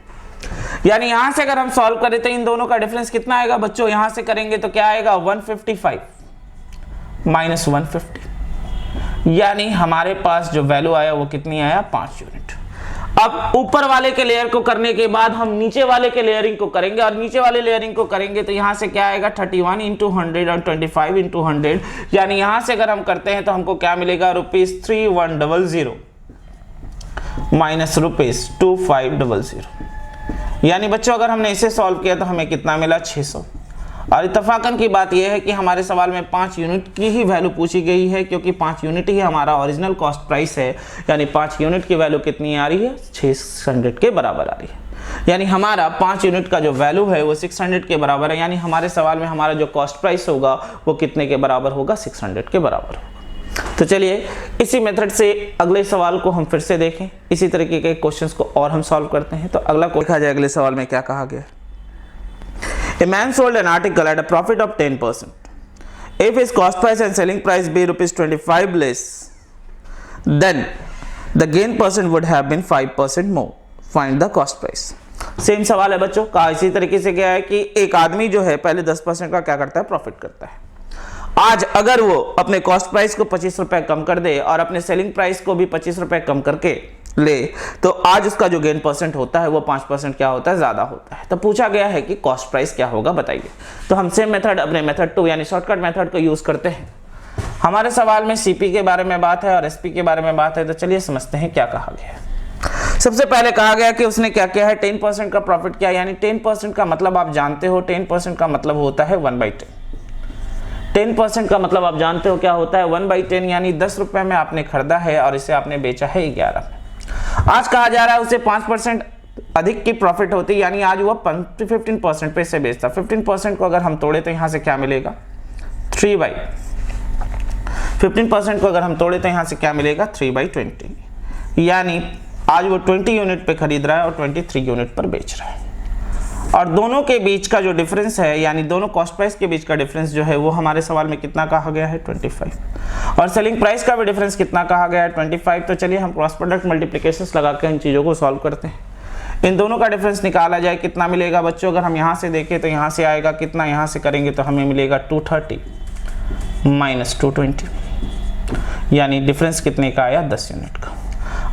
S1: यानी यहां से अगर हम सॉल्व करें तो इन दोनों का डिफरेंस कितना आएगा बच्चों, यहां से करेंगे तो क्या आएगा, 155 माइनस 150, यानी हमारे पास जो वैल्यू आया वो कितनी आया, 5 यूनिट। अब ऊपर वाले के लेयर को करने के बाद हम नीचे वाले के लेयरिंग को करेंगे, और नीचे वाले लेयरिंग को करेंगे तो यहां से क्या आएगा, 31 इंटू 100 और 25 इंटू 100, यानी यहां से अगर हम करते हैं तो हमको क्या मिलेगा, ₹3100 माइनस ₹2500। यानी बच्चों अगर हमने इसे सॉल्व किया तो हमें कितना मिला, 600। और इत्तफाकन की बात यह है कि हमारे सवाल में 5 यूनिट की ही वैल्यू पूछी गई है, क्योंकि 5 यूनिट ही हमारा ओरिजिनल कॉस्ट प्राइस है। यानी 5 यूनिट की वैल्यू कितनी आ रही है, 600 के बराबर आ रही है। यानी हमारा 5 यूनिट का जो वैल्यू है वो 600 के बराबर है। यानी हमारे सवाल में हमारा जो कॉस्ट प्राइस होगा वो कितने के बराबर होगा, 600 के बराबर होगा। तो चलिए इसी मेथड से अगले सवाल को हम फिर से देखें, इसी तरीके के क्वेश्चंस को और हम सॉल्व करते हैं। तो अगला देखा जाए अगले सवाल में क्या कहा गया। A man sold an article at a profit of 10%. If his cost price and selling price be ₹25 less, then the gain percent would have been 5% more. Find the cost price. Same सवाल है बच्चों का, इसी तरीके से क्या है कि एक आदमी जो है पहले 10% का क्या करता है, प्रॉफिट करता है। आज अगर वो अपने कॉस्ट प्राइस को 25 रुपए कम कर दे और अपने सेलिंग प्राइस को भी 25 रुपए कम करके ले तो आज उसका जो गेन परसेंट होता है वो 5% क्या होता है, ज़्यादा होता है। तो पूछा गया है कि कॉस्ट प्राइस क्या होगा बताइए। तो हम सेम मेथड अपने मेथड 2 यानी शॉर्टकट मेथड को यूज़ करते हैं। हमारे सवाल में सीपी के बारे में बात है और एसपी के बारे में बात है, तो चलिए समझते हैं क्या कहा गया है। सबसे पहले कहा गया कि उसने क्या किया है, 10% का प्रॉफिट किया, यानी 10% का मतलब आप जानते हो 10% का मतलब होता है 1/10। 10% का मतलब आप जानते हो क्या होता है 1/10, यानी 10 रुपए में आपने खरीदा है और इसे आपने बेचा है 11 में। आज कहा जा रहा है उसे 5% अधिक की प्रॉफिट होती, यानी आज वो 15% पे इसे बेचता। 15% को अगर हम तोड़े तो यहाँ से क्या मिलेगा 15% को अगर हम तोड़े तो यहाँ से क्या मिलेगा 3/20, यानी आज वो 20 यूनिट पे खरीद रहा है और 23 यूनिट पर बेच रहा है। और दोनों के बीच का जो डिफरेंस है, यानी दोनों कॉस्ट प्राइस के बीच का डिफरेंस जो है वो हमारे सवाल में कितना कहा गया है 25, और सेलिंग प्राइस का भी डिफरेंस कितना कहा गया है 25। तो चलिए हम क्रॉस प्रोडक्ट मल्टीप्लिकेशंस लगा के इन चीज़ों को सॉल्व करते हैं। इन दोनों का डिफरेंस निकाला जाए कितना मिलेगा बच्चों। अगर हम यहाँ से देखें तो यहाँ से आएगा कितना, यहाँ से करेंगे तो हमें मिलेगा 230 - 220, यानी डिफरेंस कितने का आया 10 यूनिट का।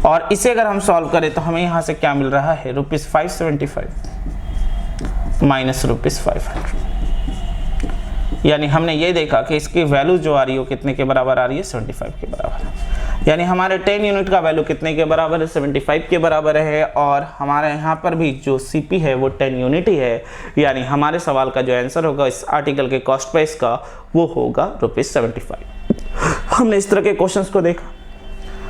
S1: और इसे अगर हम सॉल्व करें तो हमें यहाँ से क्या मिल रहा है ₹575 - ₹500, यानी हमने ये देखा कि इसकी वैल्यू जो आ रही है वो कितने के बराबर आ रही है 75 के बराबर है। यानी हमारे 10 यूनिट का वैल्यू कितने के बराबर है 75 के बराबर है, और हमारे यहाँ पर भी जो सीपी है वो 10 यूनिट ही है, यानी हमारे सवाल का जो आंसर होगा इस आर्टिकल के कॉस्ट प्राइस का वो होगा ₹75। हमने इस तरह के क्वेश्चंस को देखा।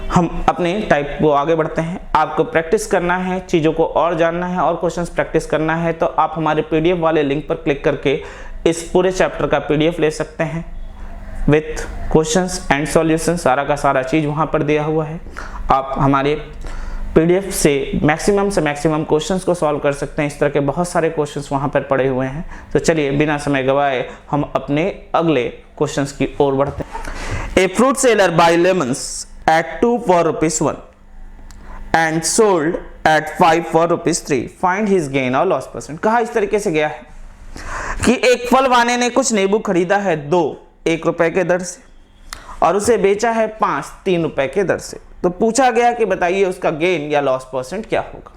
S1: हम अपने टाइप को आगे बढ़ते हैं। आपको प्रैक्टिस करना है, चीज़ों को और जानना है और क्वेश्चंस प्रैक्टिस करना है, तो आप हमारे पीडीएफ वाले लिंक पर क्लिक करके इस पूरे चैप्टर का पीडीएफ ले सकते हैं विथ क्वेश्चंस एंड सॉल्यूशन। सारा का सारा चीज़ वहाँ पर दिया हुआ है। आप हमारे पीडीएफ से मैक्सिमम क्वेश्चंस को सॉल्व कर सकते हैं। इस तरह के बहुत सारे क्वेश्चंस वहाँ पर पड़े हुए हैं। तो चलिए बिना समय गवाए हम अपने अगले क्वेश्चंस की ओर बढ़ते हैं। A fruit seller buy lemons at 2 for ₹1 and sold at 5 for ₹3. Find his gain or loss percent। कहा इस तरीके से गया है कि एक फल वाले ने कुछ नींबू खरीदा है 2 1 रुपए के दर से और उसे बेचा है 5 3 रुपए के दर से। तो पूछा गया कि बताइए उसका गेन या लॉस परसेंट क्या होगा।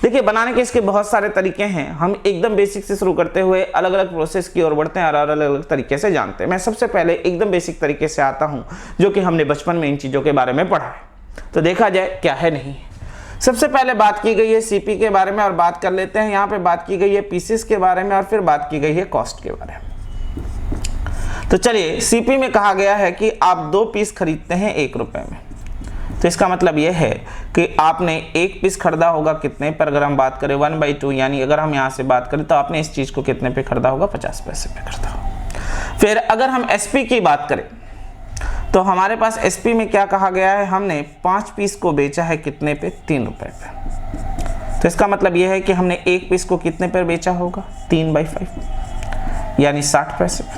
S1: देखिए बनाने के इसके बहुत सारे तरीके हैं। हम एकदम बेसिक से शुरू करते हुए अलग अलग प्रोसेस की ओर बढ़ते हैं और अलग अलग तरीके से जानते हैं। मैं सबसे पहले एकदम बेसिक तरीके से आता हूं जो कि हमने बचपन में इन चीज़ों के बारे में पढ़ा है। तो देखा जाए क्या है नहीं है। सबसे पहले बात की गई है सीपी के बारे में और बात कर लेते हैं। यहाँ पे बात की गई है पीसेस के बारे में और फिर बात की गई है कॉस्ट के बारे में। तो चलिए सीपी में कहा गया है कि आप 2 पीस खरीदते हैं 1 रुपए में। तो इसका मतलब यह है कि आपने 1 पीस खरीदा होगा कितने पर। अगर हम बात करें 1/2, यानी अगर हम यहाँ से बात करें तो आपने इस चीज़ को कितने पे खरीदा होगा 50 पैसे पे खरीदा होगा। फिर अगर हम एसपी की बात करें तो हमारे पास एसपी में क्या कहा गया है, हमने 5 पीस को बेचा है कितने पे 3 रुपए पे। तो इसका मतलब यह है कि हमने 1 पीस को कितने पर बेचा होगा 3/5, यानी 60 पैसे पे।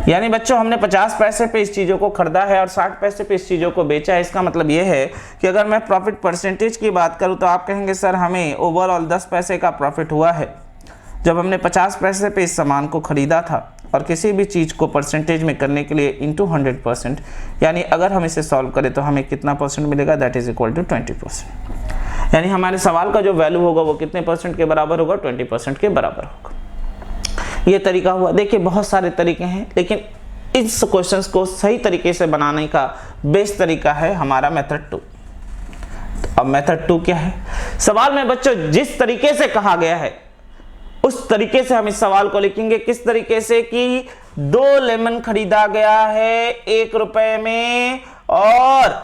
S1: यानी बच्चों हमने 50 पैसे पे इस चीज़ों को खरीदा है और 60 पैसे पे इस चीज़ों को बेचा है। इसका मतलब ये है कि अगर मैं प्रॉफिट परसेंटेज की बात करूं तो आप कहेंगे सर हमें ओवरऑल 10 पैसे का प्रॉफिट हुआ है जब हमने 50 पैसे पे इस सामान को ख़रीदा था। और किसी भी चीज़ को परसेंटेज में करने के लिए इंटू 100%, यानी अगर हम इसे सॉल्व करें तो हमें कितना परसेंट मिलेगा, दैट इज इक्वल टू 20%। यानी हमारे सवाल का जो वैल्यू होगा वो कितने परसेंट के बराबर होगा 20% के बराबर होगा। ये तरीका हुआ। देखिए बहुत सारे तरीके हैं लेकिन इस क्वेश्चंस को सही तरीके से बनाने का बेस्ट तरीका है हमारा मेथड 2। अब मेथड 2 क्या है, सवाल में बच्चों जिस तरीके से कहा गया है उस तरीके से हम इस सवाल को लिखेंगे। किस तरीके से कि 2 लेमन खरीदा गया है 1 रुपए में और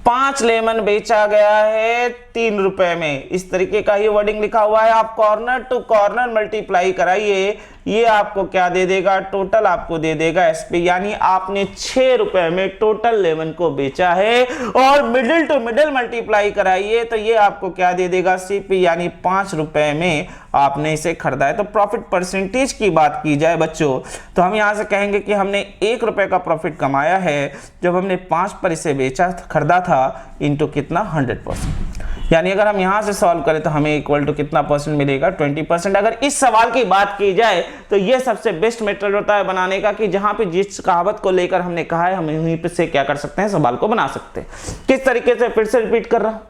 S1: 5 लेमन बेचा गया है 3 रुपए में। इस तरीके का ही वर्डिंग लिखा हुआ है। आप कॉर्नर टू कॉर्नर मल्टीप्लाई कराइए, ये आपको क्या दे देगा, टोटल आपको दे देगा एसपी। यानी आपने 6 रुपए में टोटल लेमन को बेचा है और मिडिल टू मिडिल मल्टीप्लाई कराइए तो ये आपको क्या दे देगा सीपी, यानी 5 रुपए में आपने इसे खरीदा है। तो प्रॉफिट परसेंटेज की बात की जाए बच्चों तो हम यहां से कहेंगे कि हमने 1 रुपए का प्रॉफिट कमाया है जब हमने 5 पर इसे बेचा खरीदा था इंटू कितना 100%। यानी अगर हम यहां से सॉल्व करें तो हमें इक्वल टू कितना परसेंट मिलेगा, 20%। अगर इस सवाल की बात की जाए तो यह सबसे बेस्ट मेथड होता है बनाने का, कि जहां पे जिस कहावत को लेकर हमने कहा है हम वहीं पे से क्या कर सकते हैं, सवाल को बना सकते हैं। किस तरीके से, फिर से रिपीट कर रहा हूं,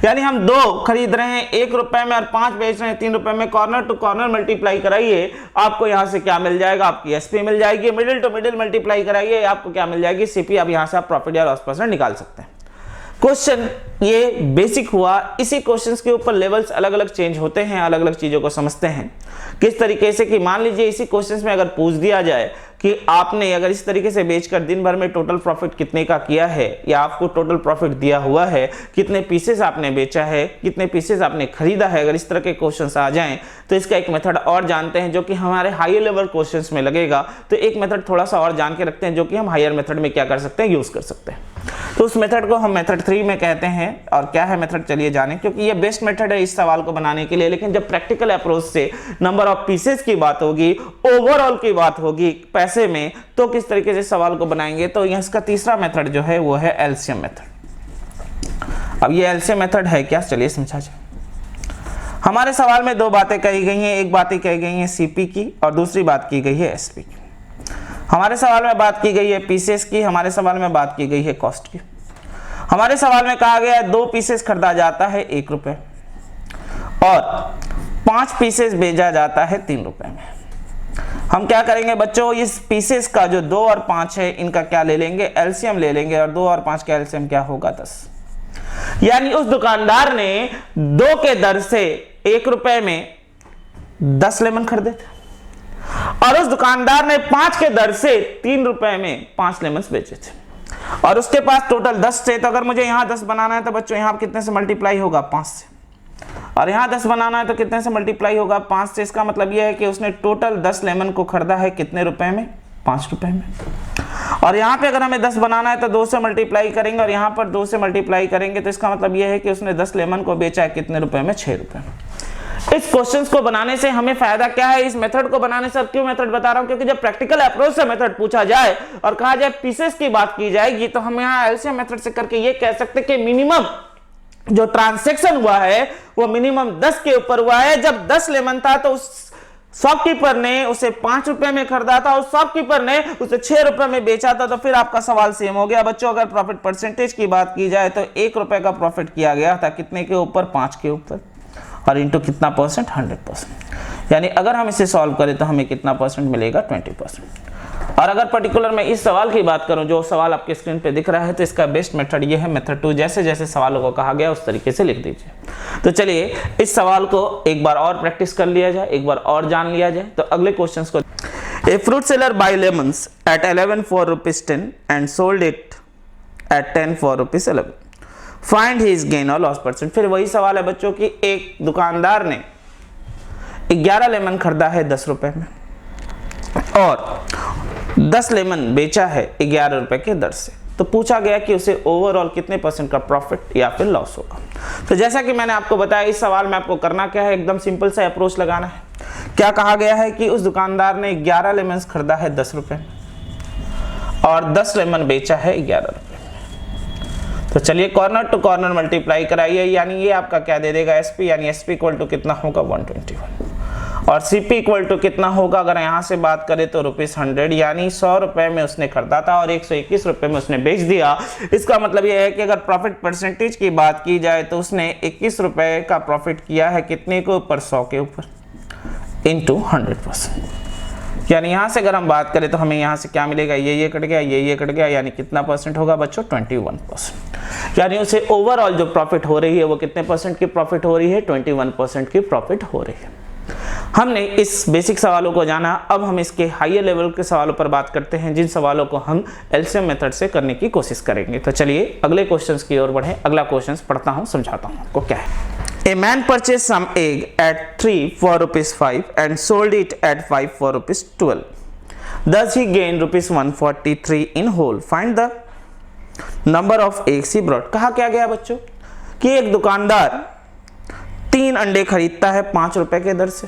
S1: यानी हम 2 खरीद रहे हैं 1 रुपए में और 5 बेच रहे हैं 3 रुपए में, कॉर्नर टू कॉर्नर मल्टीप्लाई कराइए, आपको यहां से क्या मिल जाएगा, आपकी एसपी मिल जाएगी। मिडिल टू मिडिल मल्टीप्लाई कराइए, आपको क्या मिल जाएगी, सीपी। अब यहां से आप प्रॉफिट या लॉस परसेंट निकाल सकते हैं। क्वेश्चन ये बेसिक हुआ। इसी क्वेश्चंस के ऊपर लेवल्स अलग अलग चेंज होते हैं, अलग अलग चीजों को समझते हैं। किस तरीके से कि मान लीजिए इसी क्वेश्चंस में अगर पूछ दिया जाए कि आपने अगर इस तरीके से बेचकर दिन भर में टोटल प्रॉफिट कितने का किया है, या आपको टोटल प्रॉफिट दिया हुआ है, कितने पीसेस आपने बेचा है, कितने पीसेस आपने खरीदा है, अगर इस तरह के क्वेश्चंस आ जाएं तो इसका एक मेथड और जानते हैं जो कि हमारे हायर लेवल क्वेश्चंस में लगेगा। तो एक मेथड थोड़ा सा और जान के रखते हैं जो कि हम हायर मेथड में क्या कर सकते हैं, यूज कर सकते हैं। तो उस मेथड को हम मेथड 3 में कहते हैं। और क्या है मेथड, चलिए जानें, क्योंकि ये बेस्ट मेथड है इस सवाल को बनाने के लिए। लेकिन जब प्रैक्टिकल अप्रोच से नंबर ऑफ पीसेस की बात होगी, ओवरऑल की बात होगी पैसे में, तो किस तरीके से सवाल को बनाएंगे, तो यहाँ इसका तीसरा मेथड जो है वो है एलसीएम मेथड। अब ये एलसीएम मेथड है क्या, चलिए समझा जाए। हमारे सवाल में 2 बातें कही गई हैं, एक बात कही गई है सीपी की और दूसरी बात की गई है एसपी की। हमारे सवाल में बात की गई है पीसेस की, हमारे सवाल में बात की गई है कॉस्ट की। हमारे सवाल में कहा गया है 2 पीसेस खरीदा जाता है 1 रुपए और 5 पीसेस बेचा जाता है 3 रुपए में। हम क्या करेंगे बच्चों, इस पीसेस का जो 2 और 5 है इनका क्या ले लेंगे, एलसीएम ले लेंगे, और 2 और 5 का एलसीएम क्या होगा, 10। यानी उस दुकानदार ने 2 के दर से 1 रुपए में 10 लेमन खरीदे थे और उस दुकानदार ने 5 के दर से 3 रुपए में 5 लेमन बेचे थे और उसके पास टोटल 10 थे। तो अगर मुझे यहां 10 बनाना है तो बच्चों यहां कितने से मल्टीप्लाई होगा, 5 से, और यहां 10 बनाना है तो कितने से मल्टीप्लाई होगा, 5 से। इसका मतलब यह है कि उसने टोटल 10 लेमन को खरीदा है कितने रुपए में, 5 रुपए में। और यहाँ पे अगर हमें 10 बनाना है तो 2 से मल्टीप्लाई करेंगे और यहाँ पर 2 से मल्टीप्लाई करेंगे, तो इसका मतलब यह है कि उसने 10 लेमन को बेचा है कितने रुपए में, 6 रुपए में। इस क्वेश्चंस को बनाने से हमें फायदा क्या है, इस मेथड को बनाने से, क्यों मेथड बता रहा हूं, क्योंकि जब प्रैक्टिकल अप्रोच से मेथड पूछा जाए और कहा जाए पीसेस की बात की जाएगी तो हम यहाँ एलसीएम मेथड से करके ये कह सकते हैं कि मिनिमम जो ट्रांजैक्शन हुआ है वो मिनिमम 10 के ऊपर हुआ है। जब 10 लेमन था तो उस शॉपकीपर ने उसे 5 रुपए में खरीदा था, उस शॉपकीपर ने उसे 6 रुपए में बेचा था, तो फिर आपका सवाल सेम हो गया बच्चों। अगर प्रॉफिट परसेंटेज की बात की जाए तो 1 रुपए का प्रॉफिट किया गया था कितने के ऊपर, 5 के ऊपर, और इंटू कितना परसेंट, 100%। यानी अगर हम इसे सॉल्व करें तो हमें कितना परसेंट मिलेगा, 20%। और अगर पर्टिकुलर मैं इस सवाल की बात करूं, जो सवाल आपके स्क्रीन पे दिख रहा है, तो इसका बेस्ट मेथड ये है मेथड 2। जैसे जैसे सवालों को कहा गया उस तरीके से लिख दीजिए। तो चलिए इस सवाल को एक बार और प्रैक्टिस कर लिया जाए, एक बार और जान लिया जाए। तो अगले क्वेश्चन को, a fruit seller buy lemons at 11 for ₹10 and sold it at 10 for ₹11, find his gain और लॉस परसेंट। फिर वही सवाल है बच्चों की, एक दुकानदार ने 11 लेमन खरीदा है 10 रुपए में और 10 लेमन बेचा है 11 रुपए के दर से। तो पूछा गया कि उसे ओवरऑल कितने परसेंट का प्रॉफिट या फिर लॉस होगा। तो जैसा कि मैंने आपको बताया, इस सवाल में आपको करना क्या है, एकदम सिंपल सा अप्रोच लगाना है। क्या कहा गया है कि उस दुकानदार ने 11 लेमन खरीदा है 10 रुपए और 10 लेमन बेचा है 11 रुपए। तो चलिए कॉर्नर टू कॉर्नर मल्टीप्लाई कराइए, यानी ये आपका क्या दे देगा, एसपी, यानी एसपी इक्वल टू कितना होगा, 121, और सीपी इक्वल टू कितना होगा, अगर यहां से बात करें तो ₹100, यानी 100 रुपए में उसने खरीदा था और 121 रुपए में उसने बेच दिया। इसका मतलब यह है कि अगर प्रॉफिट परसेंटेज की बात की जाए तो उसने 21 रुपए का प्रॉफिट किया है कितने के ऊपर, 100 के ऊपर, इंटू 100%। यानी यहां से अगर हम बात करें तो हमें यहां से क्या मिलेगा, ये कट गया, ये कट गया, यानी कितना परसेंट होगा बच्चों, 21%। यानी उसे ओवरऑल जो प्रॉफिट हो रही है वो कितने परसेंट की प्रॉफिट हो रही है, 21% की प्रॉफिट हो रही है। हमने इस बेसिक सवालों को जाना, अब हम इसके हायर लेवल के सवालों पर बात करते हैं, जिन सवालों को हम एलसीएम मेथड से करने की कोशिश करेंगे। तो चलिए अगले क्वेश्चंस की ओर बढ़े। अगला क्वेश्चन पढ़ता हूं, समझाता हूं आपको क्या है। A man purchased some egg at 3 for ₹5 and sold it at 5 for ₹12. Thus he gained ₹143 in whole. Find the number of eggs he brought. कहा क्या गया बच्चों कि एक दुकानदार 3 अंडे खरीदता है 5 रुपए के दर से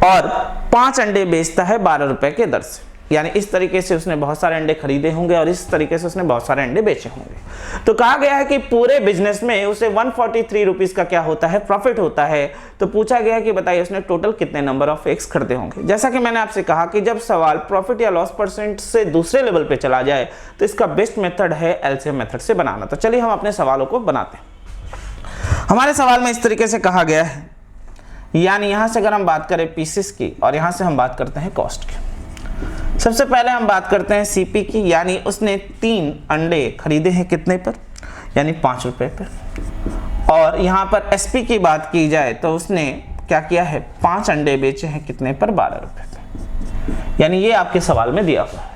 S1: और 5 अंडे बेचता है 12 रुपए के दर से। यानी इस तरीके से उसने बहुत सारे अंडे खरीदे होंगे और इस तरीके से उसने बहुत सारे अंडे बेचे होंगे। तो कहा गया है कि पूरे बिजनेस में उसे 143 रुपीस का क्या होता है, प्रॉफिट होता है। तो पूछा गया है कि बताइए उसने टोटल कितने नंबर ऑफ एग्स खरीदे होंगे। जैसा कि मैंने आपसे कहा कि जब सवाल प्रॉफिट या लॉस परसेंट से दूसरे लेवल पे चला जाए तो इसका बेस्ट मेथड है एलसीएम मेथड से बनाना। तो चलिए हम अपने सवालों को बनाते हैं। हमारे सवाल में इस तरीके से कहा गया है, यानी यहां से अगर हम बात करें पीसेस की और यहां से हम बात करते हैं कॉस्ट की। सबसे पहले हम बात करते हैं सीपी की, यानी उसने 3 अंडे खरीदे हैं कितने पर, यानी 5 रुपए पर। और यहाँ पर एसपी की बात की जाए तो उसने क्या किया है, 5 अंडे बेचे हैं कितने पर, 12 रुपए पर। यानी ये आपके सवाल में दिया हुआ है।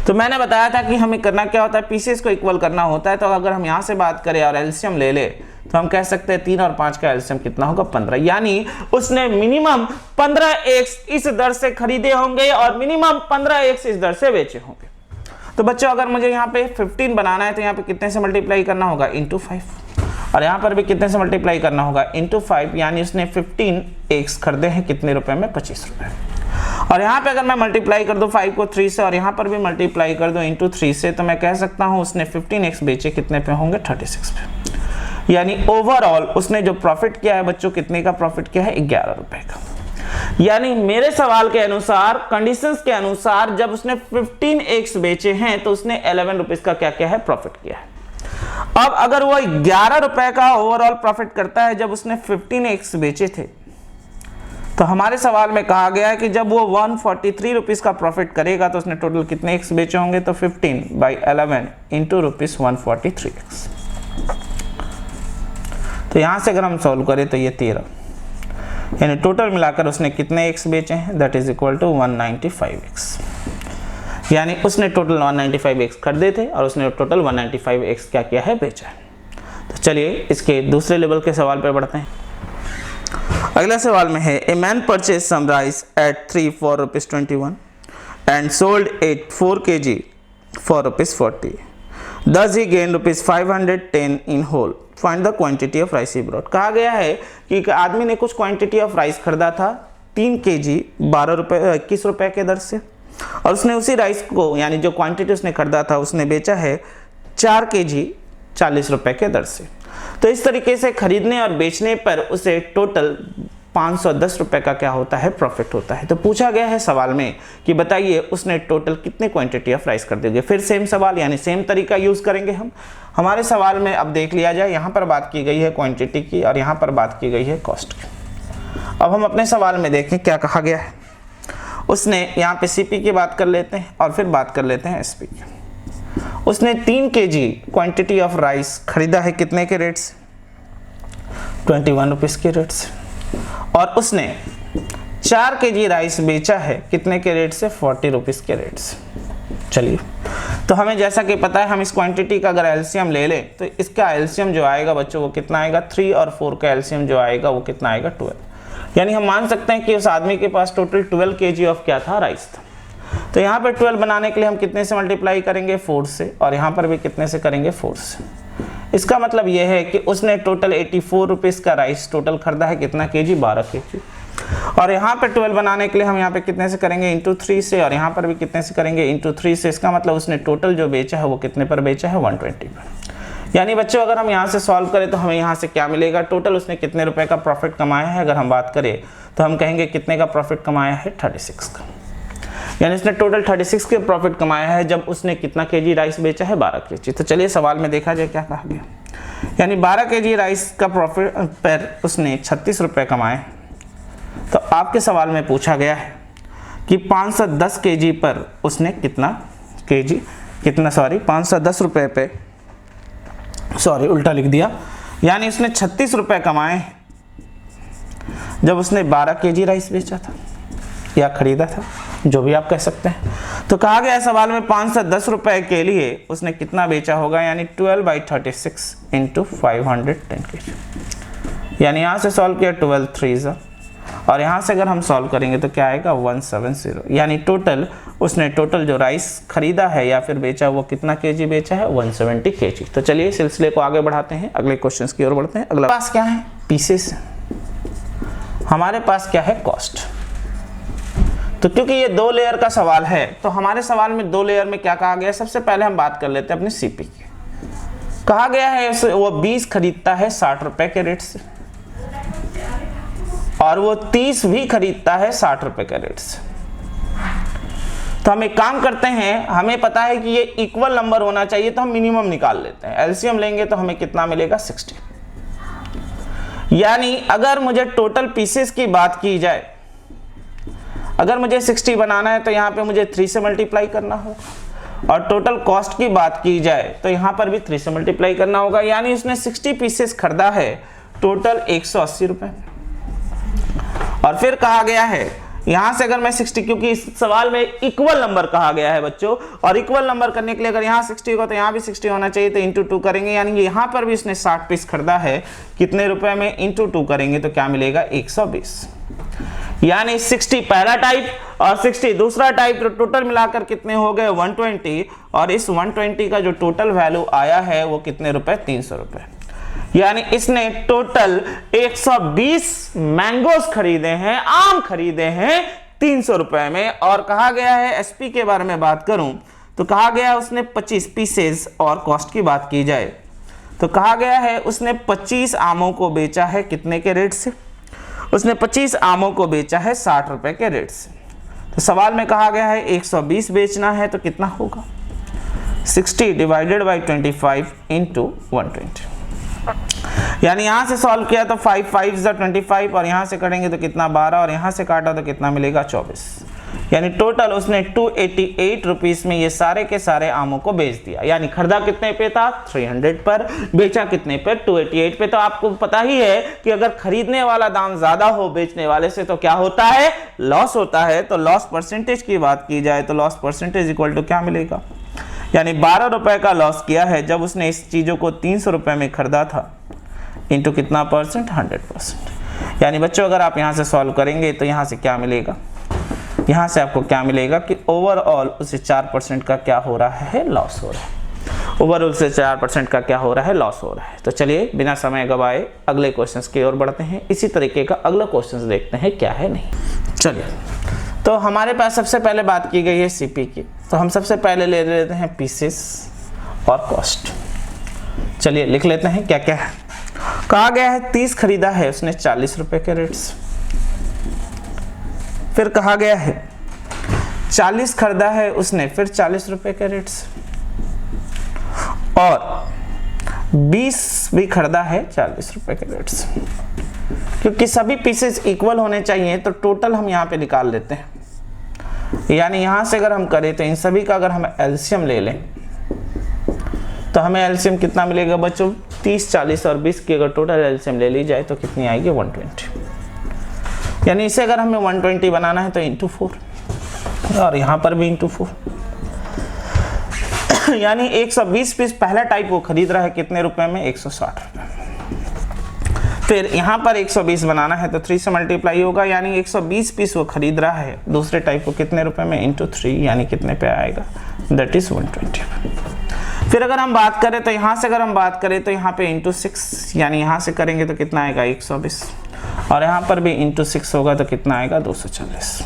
S1: तो मैंने बताया था कि हमें करना क्या होता है, पीसेस को इक्वल करना होता है। तो अगर हम यहाँ से बात करें और एलसीएम ले ले तो हम कह सकते हैं 3 और 5 का एलसीएम कितना होगा, 15। यानी उसने मिनिमम 15 एग्स इस दर से खरीदे होंगे और मिनिमम 15 एग्स इस दर से बेचे होंगे। तो बच्चों अगर मुझे यहाँ पे 15 बनाना है तो यहाँ पे कितने से मल्टीप्लाई करना होगा, इंटू 5। और यहाँ पर भी कितने से मल्टीप्लाई करना होगा, इंटू 5। यानी उसने 15 एग्स खरीदे हैं कितने रुपए में, 25 रुपए। और यहाँ पे अगर मैं मल्टीप्लाई कर दूं 5 को 3 से और यहाँ पर भी मल्टीप्लाई कर दूं इंटू 3 से, तो मैं कह सकता हूँ उसने 15 एक्स बेचे कितने पे होंगे, 36 पे। यानी ओवरऑल उसने जो प्रॉफिट किया है बच्चों, कितने का प्रॉफिट किया है, 11 रुपए का। यानी मेरे सवाल के अनुसार, कंडीशंस के अनुसार, जब उसने 15 एक्स बेचे हैं तो उसने 11 रुपीज का क्या किया है, प्रॉफिट किया है। अब अगर वो 11 रुपए का ओवरऑल प्रॉफिट करता है जब उसने 15 एक्स बेचे थे, तो हमारे सवाल में कहा गया है कि जब वो 143 रुपीज का प्रॉफिट करेगा तो उसने टोटल कितने एक्स बेचे होंगे, तो 15/11 इंटू रुपीज 143 एक्स। तो यहां से अगर हम सॉल्व करें तो ये 13, यानी टोटल मिलाकर उसने कितने एक्स बेचे हैं, that is equal to 195 x. यानी उसने टोटल 195 एक्स खरीदे थे और उसने टोटल 195 एक्स क्या किया है, बेचा है। तो चलिए इसके दूसरे लेवल के सवाल पर बढ़ते हैं। अगला सवाल में है, a man purchase some rice at 3 for ₹21 and sold at 4 kg for ₹40. Thus he gained ₹510 in whole. Find the quantity of rice he brought. कहा गया है कि एक आदमी ने कुछ क्वांटिटी ऑफ राइस खरीदा था 3 kg 21 रुपए के दर से, और उसने उसी राइस को, यानी जो क्वांटिटी उसने खरीदा था, उसने बेचा है 4 kg 40 रुपए के दर से। तो इस तरीके से खरीदने और बेचने पर उसे टोटल 510 रुपए का क्या होता है, प्रॉफिट होता है। तो पूछा गया है सवाल में कि बताइए उसने टोटल कितने क्वांटिटी ऑफ राइस कर देंगे। फिर सेम सवाल, यानी सेम तरीका यूज करेंगे हम। हमारे सवाल में अब देख लिया जाए, यहाँ पर बात की गई है क्वांटिटी की और यहाँ पर बात की गई है कॉस्ट की। अब हम अपने सवाल में देखें क्या कहा गया है। उसने यहाँ पे सीपी की बात कर लेते हैं और फिर बात कर लेते हैं एसपी की। उसने 3 kg क्वांटिटी ऑफ राइस खरीदा है कितने के रेट से, 21 रुपीज के रेट से, और उसने 4 kg राइस बेचा है कितने के रेट से, 40 रुपीज के रेट से। चलिए, तो हमें जैसा कि पता है हम इस क्वांटिटी का अगर एलसीएम ले लें तो इसका एलसीएम जो आएगा बच्चों वो कितना आएगा, 3 और 4 का एलसीएम जो आएगा वो कितना आएगा, 12। यानी हम मान सकते हैं कि उस आदमी के पास टोटल 12 kg ऑफ क्या था, राइस था। तो यहाँ पर 12 बनाने के लिए हम कितने से मल्टीप्लाई करेंगे, 4 से, और यहाँ पर भी कितने से करेंगे, 4 से। इसका मतलब यह है कि उसने टोटल 84 रुपीज का राइस टोटल खरीदा है कितना केजी, 12 kg। और यहाँ पे 12 बनाने के लिए हम यहाँ पे कितने से करेंगे, इंटू 3 से, और यहाँ पर भी कितने से करेंगे, इंटू 3 से। इसका मतलब उसने टोटल जो बेचा है वो कितने पर बेचा है, 120 पर। यानी बच्चों अगर हम यहाँ से सॉल्व करें तो हमें यहाँ से क्या मिलेगा, टोटल उसने कितने रुपए का प्रॉफिट कमाया है। अगर हम बात करें तो हम कहेंगे कितने का प्रॉफिट कमाया है, 36 का। यानी इसने टोटल 36 के प्रॉफिट कमाया है जब उसने कितना केजी राइस बेचा है, 12 kg। तो चलिए सवाल में देखा जाए क्या कहा गया। यानी 12 kg राइस का प्रॉफिट पर उसने 36 रुपए कमाए। तो आपके सवाल में पूछा गया है कि 510 kg पर उसने कितना केजी, कितना, सॉरी 510 रुपए पे, सॉरी उल्टा लिख दिया। यानी उसने 36 रुपए कमाए जब उसने 12 kg राइस बेचा था या खरीदा था, जो भी आप कह सकते हैं। तो कहा गया सवाल में 510 रुपए के लिए उसने कितना बेचा होगा, यानी 12/36 इंटू 510 kg। यानी यहाँ से सॉल्व किया 12 3s, और यहाँ से अगर हम सॉल्व करेंगे तो क्या आएगा, 170। यानी टोटल उसने टोटल जो राइस खरीदा है या फिर बेचा वो कितना केजी बेचा है, 170 kg। तो चलिए सिलसिले को आगे बढ़ाते हैं, अगले क्वेश्चन की ओर बढ़ते हैं। अगला पास क्या है, पीसेस। हमारे पास क्या है, कॉस्ट। तो क्योंकि ये 2 लेयर का सवाल है तो हमारे सवाल में 2 लेयर में क्या कहा गया है, सबसे पहले हम बात कर लेते हैं अपनी सीपी की। कहा गया है वो 20 खरीदता है 60 रुपए के रेट से और वो 30 भी खरीदता है 60 रुपए के रेट से। तो हम एक काम करते हैं, हमें पता है कि ये इक्वल नंबर होना चाहिए तो हम मिनिमम निकाल लेते हैं। एलसीएम लेंगे तो हमें कितना मिलेगा 60। यानी अगर मुझे टोटल पीसेस की बात की जाए, अगर मुझे 60 बनाना है तो यहाँ पे मुझे 3 से मल्टीप्लाई करना होगा और टोटल कॉस्ट की बात की जाए तो यहाँ पर भी 3 से मल्टीप्लाई करना होगा। यानी उसने 60 पीसेस खरीदा है टोटल 180 रुपए। और फिर कहा गया है यहां से अगर मैं 60, क्योंकि इस सवाल में इक्वल नंबर कहा गया है बच्चों, और इक्वल नंबर करने के लिए अगर यहाँ 60 होगा तो यहाँ भी 60 होना चाहिए, तो इंटू 2 करेंगे। यानी यहाँ पर भी उसने 60 पीस खरीदा है, कितने रुपए में, इंटू 2 करेंगे तो क्या मिलेगा 120। यानी 60 पहला टाइप और 60 दूसरा टाइप, तो टोटल मिलाकर कितने हो गए 120। और इस 120 का जो टोटल वैल्यू आया है वो कितने रुपए 300 रुपए। यानी इसने टोटल 120 मैंगोस खरीदे हैं, आम खरीदे हैं 300 रुपए में। और कहा गया है एसपी के बारे में बात करूं तो कहा गया है उसने 25 पीसेस, और कॉस्ट की बात की जाए तो कहा गया है उसने 25 आमों को बेचा है कितने के रेट से, उसने 25 आमों को बेचा है 60 रुपए के रेट से। तो सवाल में कहा गया है 120 बेचना है तो कितना होगा 60 डिवाइडेड बाई 25 इंटू 120। यानी यहां से सॉल्व किया तो 5 5 25 और यहां से करेंगे तो कितना 12 और यहां से काटा तो कितना मिलेगा 24। यानी टोटल उसने 288 रुपीस में ये सारे के सारे आमों को बेच दिया। यानी खरीदा कितने पे था 300 पर, बेचा कितने पर 288 पे। तो आपको पता ही है कि अगर खरीदने वाला दाम ज्यादा हो बेचने वाले से तो क्या होता है, लॉस होता है। तो लॉस परसेंटेज की बात की जाए तो लॉस परसेंटेज इक्वल टू क्या मिलेगा, यानी 12 रुपए का लॉस किया है जब उसने इस चीजों को 300 रुपए में खरीदा था, इंटू कितना परसेंट 100%। यानी बच्चों अगर आप यहां से सॉल्व करेंगे तो यहां से क्या मिलेगा, यहां से आपको क्या मिलेगा कि ओवरऑल उसे 4% का क्या हो रहा है, लॉस हो रहा है। ओवरऑल से 4% का क्या हो रहा है, लॉस हो रहा है। तो चलिए बिना समय गवाए अगले क्वेश्चंस की ओर बढ़ते हैं। इसी तरीके का अगला क्वेश्चंस देखते हैं क्या है नहीं। चलिए, तो हमारे पास सबसे पहले बात की गई है सीपी की, तो हम सबसे पहले ले लेते हैं पीसेस और कॉस्ट। चलिए लिख लेते हैं क्या क्या है। कहा गया है 30 खरीदा है उसने 40 रुपए के रेट से। फिर कहा गया है 40 खरीदा है उसने फिर 40 रुपए के रेट से, और 20 भी खरीदा है 40 रुपए के रेट से। क्योंकि सभी पीसेस इक्वल होने चाहिए तो टोटल हम यहाँ पे निकाल लेते हैं। यानी यहां से अगर हम करें तो इन सभी का अगर हम एलसीएम ले लें तो हमें एलसीएम कितना मिलेगा बच्चों 30, 40 और 20 की अगर टोटल एलसीएम ले ली जाए तो कितनी आएगी 120। यानी इसे अगर हमें 120 बनाना है तो इंटू 4 और यहां पर भी इंटू 4। यानी 120 पीस पहला टाइप वो खरीद रहा है कितने रुपए में 160 रुपए। फिर यहाँ पर 120 बनाना है तो 3 से मल्टीप्लाई होगा, यानी 120 पीस वो खरीद रहा है दूसरे टाइप को कितने रुपए में इंटू 3, यानी कितने पे आएगा दैट इज 120। फिर अगर हम बात करें तो यहाँ से अगर हम बात करें तो यहाँ पे इंटू 6, यानी यहाँ से करेंगे तो कितना आएगा 120 और यहाँ पर भी इंटू 6 होगा तो कितना आएगा 240।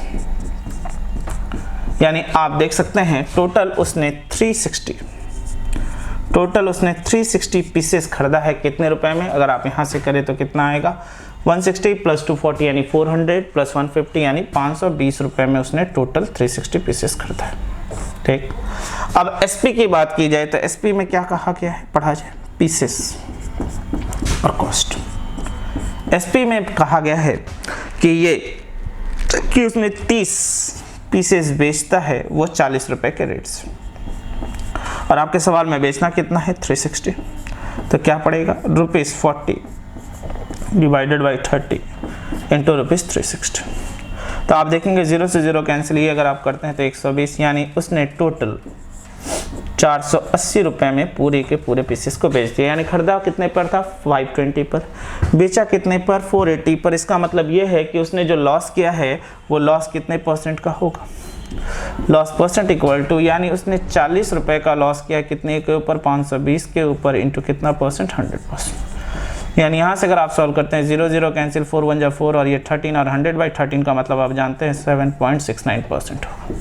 S1: यानी आप देख सकते हैं टोटल उसने 360 पीसेस खरीदा है कितने रुपए में। अगर आप यहां से करें तो कितना आएगा 160 प्लस 240 यानी 400 प्लस 150 यानी 520 रुपए में उसने टोटल 360 पीसेस खरीदा है। ठीक, अब एसपी की बात की जाए तो एसपी में क्या कहा गया है, पढ़ा जाए पीसेस और कॉस्ट। एसपी में कहा गया है कि उसने 30 पीसेस बेचता है वो 40 रुपए के रेट से, और आपके सवाल में बेचना कितना है 360। तो क्या पड़ेगा ₹40 डिवाइडेड बाई 30 इंटू ₹360। तो आप देखेंगे 0 से 0 कैंसिल, ही अगर आप करते हैं तो 120, यानी उसने टोटल 480 रुपए में पूरे के पूरे पीसेस को बेच दिया। यानी खरीदा कितने पर था 520 पर, बेचा कितने पर 480 पर। इसका मतलब ये है कि उसने जो लॉस किया है वो लॉस कितने परसेंट का होगा, लॉस परसेंट इक्वल टू, यानी उसने 40 रुपए का लॉस किया कितने के ऊपर 520 के ऊपर इंटू कितना परसेंट 100%। यानी यहाँ से अगर आप सॉल्व करते हैं 0 0 कैंसिल, 4 1 जा 4 और ये 13 और 100/13 का मतलब आप जानते हैं 7.69% होगा।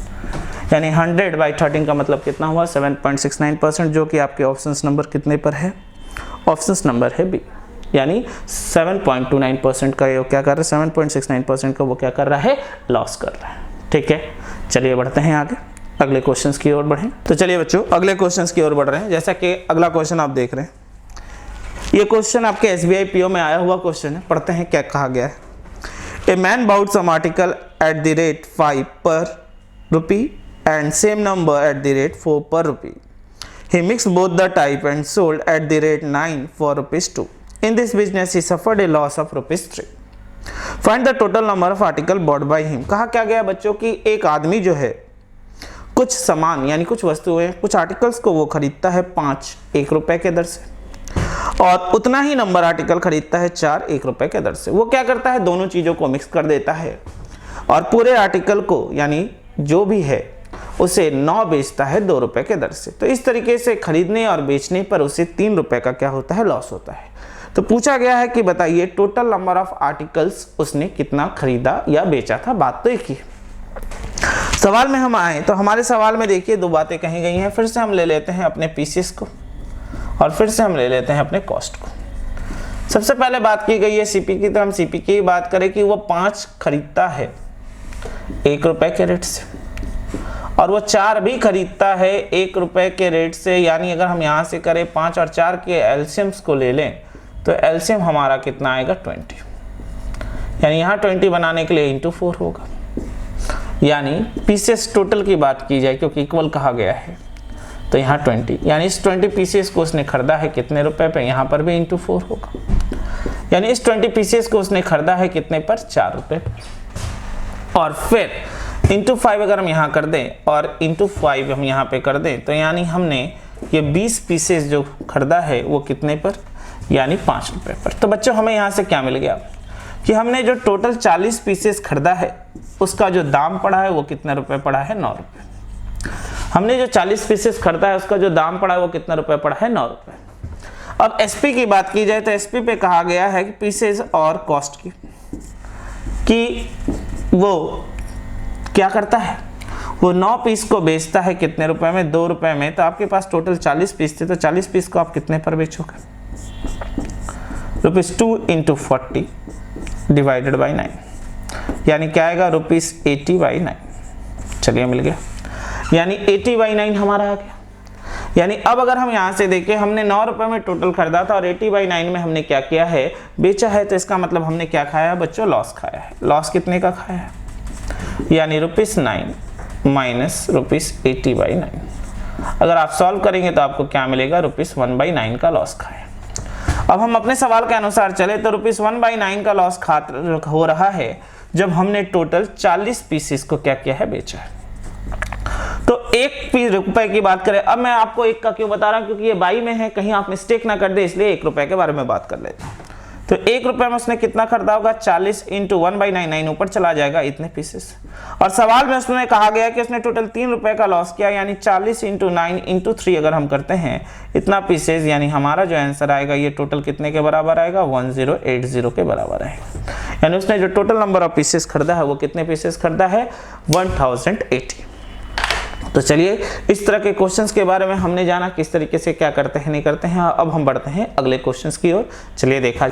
S1: यानी 100/13 का मतलब कितना हुआ 7.69%, जो कि आपके ऑप्शन नंबर कितने पर है, ऑप्शन नंबर है बी। यानी 7.29% का ये क्या कर रहा है, 7.69% का वो क्या कर रहा है, लॉस कर रहा है। ठीक है, चलिए बढ़ते हैं आगे, अगले क्वेश्चंस की ओर बढ़ें। तो चलिए बच्चों अगले क्वेश्चंस की ओर बढ़ रहे हैं। जैसा कि अगला क्वेश्चन आप देख रहे हैं, ये क्वेश्चन आपके SBI PO में आया हुआ क्वेश्चन है। पढ़ते हैं क्या कहा गया है। A man bought some article at the rate 5 per rupee and same number at the rate 4 per rupee. He mixed both the type and sold at the rate 9 for ₹2. In this business he suffered a loss of ₹3. Find the total number of article bought by him. कहा क्या गया बच्चों की एक आदमी जो है कुछ सामान यानी कुछ वस्तुएं, कुछ आर्टिकल्स को वो खरीदता है 5 1 रुपए के दर से, और उतना ही नंबर आर्टिकल खरीदता है 4 1 रुपए के दर से। वो क्या करता है, दोनों चीज़ों को मिक्स कर देता है और पूरे आर्टिकल को यानी जो भी है उसे 9 बेचता है 2 रुपए के दर से। तो इस तरीके से खरीदने और बेचने पर उसे 3 रुपए का क्या होता है, लॉस होता है। तो पूछा गया है कि बताइए टोटल नंबर ऑफ आर्टिकल्स उसने कितना खरीदा या बेचा था। बात तो एक ही है। सवाल में हम आए तो हमारे सवाल में देखिए 2 बातें कही गई हैं। फिर से हम ले लेते हैं अपने पीसेस को और फिर से हम ले लेते हैं अपने कॉस्ट को। सबसे पहले बात की गई है सीपी की, तो हम सीपी की बात करें कि वो 5 खरीदता है 1 रुपए के रेट से और वो 4 भी खरीदता है 1 रुपए के रेट से। यानी अगर हम यहाँ से करें 5 और 4 के एलसीएम्स को ले लें तो एलसीएम हमारा कितना आएगा 20। यानी यहाँ 20 बनाने के लिए इंटू 4 होगा। यानी पीसेस टोटल की बात की जाए क्योंकि इक्वल कहा गया है तो यहाँ 20, यानी इस 20 पीसेस को उसने खरीदा है कितने रुपए पे, यहाँ पर भी इंटू 4 होगा। यानी इस 20 पीसेस को उसने खरीदा है कितने पर, 4 रुपए पर। और फिर इंटू 5 अगर हम यहाँ कर दें और इंटू 5 हम यहाँ पे कर दें तो यानी हमने ये 20 पीसेस जो खरीदा है वो कितने पर, यानी 5 रुपए पर। तो बच्चों हमें यहाँ से क्या मिल गया कि हमने जो टोटल 40 पीसेस खरीदा है उसका जो दाम पड़ा है वो कितने रुपए पड़ा है, 9 रुपए। हमने जो 40 पीसेस खरीदा है उसका जो दाम पड़ा है वो कितना रुपए पड़ा है, 9 रुपए। अब एसपी की बात की जाए तो एसपी पे कहा गया है कि पीसेस और कॉस्ट की कि वो क्या करता है, वो 9 पीस को बेचता है कितने रुपए में, 2 रुपए में। तो आपके पास टोटल 40 पीस थे तो 40 पीस को आप कितने पर बेचोगे, ₹2 × 40 डिवाइडेड बाई 9, यानी क्या आएगा ₹80/9। चलिए मिल गया, यानी 80/9 हमारा आ गया। यानी अब अगर हम यहाँ से देखें हमने 9 रुपए में टोटल खरीदा था और 80/9 में हमने क्या किया है, बेचा है। तो इसका मतलब हमने क्या खाया बच्चों, लॉस खाया है। लॉस कितने का खाया है, यानी ₹9 माइनस ₹80/9। अगर आप सॉल्व करेंगे तो आपको क्या मिलेगा, ₹1/9 का लॉस खाया। अब हम अपने सवाल के अनुसार चले तो ₹1/9 का लॉस हो रहा है जब हमने टोटल 40 पीसेस को क्या किया है, बेचा है। तो 1 रुपए की बात करें, अब मैं आपको 1 का क्यों बता रहा हूं, क्योंकि ये बाई में है, कहीं आप मिस्टेक ना कर दे, इसलिए 1 रुपए के बारे में बात कर लेते हैं। तो 1 रुपए में उसने कितना खरीदा होगा, 40 × 1/9, 9 ऊपर चला जाएगा, इतने पीसेस। और सवाल में उसने कहा गया कि उसने टोटल 3 रुपए का लॉस किया, यानी 40 × 9 × 3 अगर हम करते हैं इतना पीसेस, यानी हमारा जो आंसर आएगा ये टोटल कितने के बराबर आएगा, 1080 के बराबर आएगा। यानी उसने जो टोटल नंबर ऑफ पीसेस खरीदा है वो कितने पीसेस खरीदा है, 1080। तो चलिए इस तरह के क्वेश्चंस के बारे में हमने जाना किस तरीके से क्या करते हैं नहीं करते हैं। अब हम बढ़ते हैं अगले क्वेश्चंस की ओर। चलिए देखा,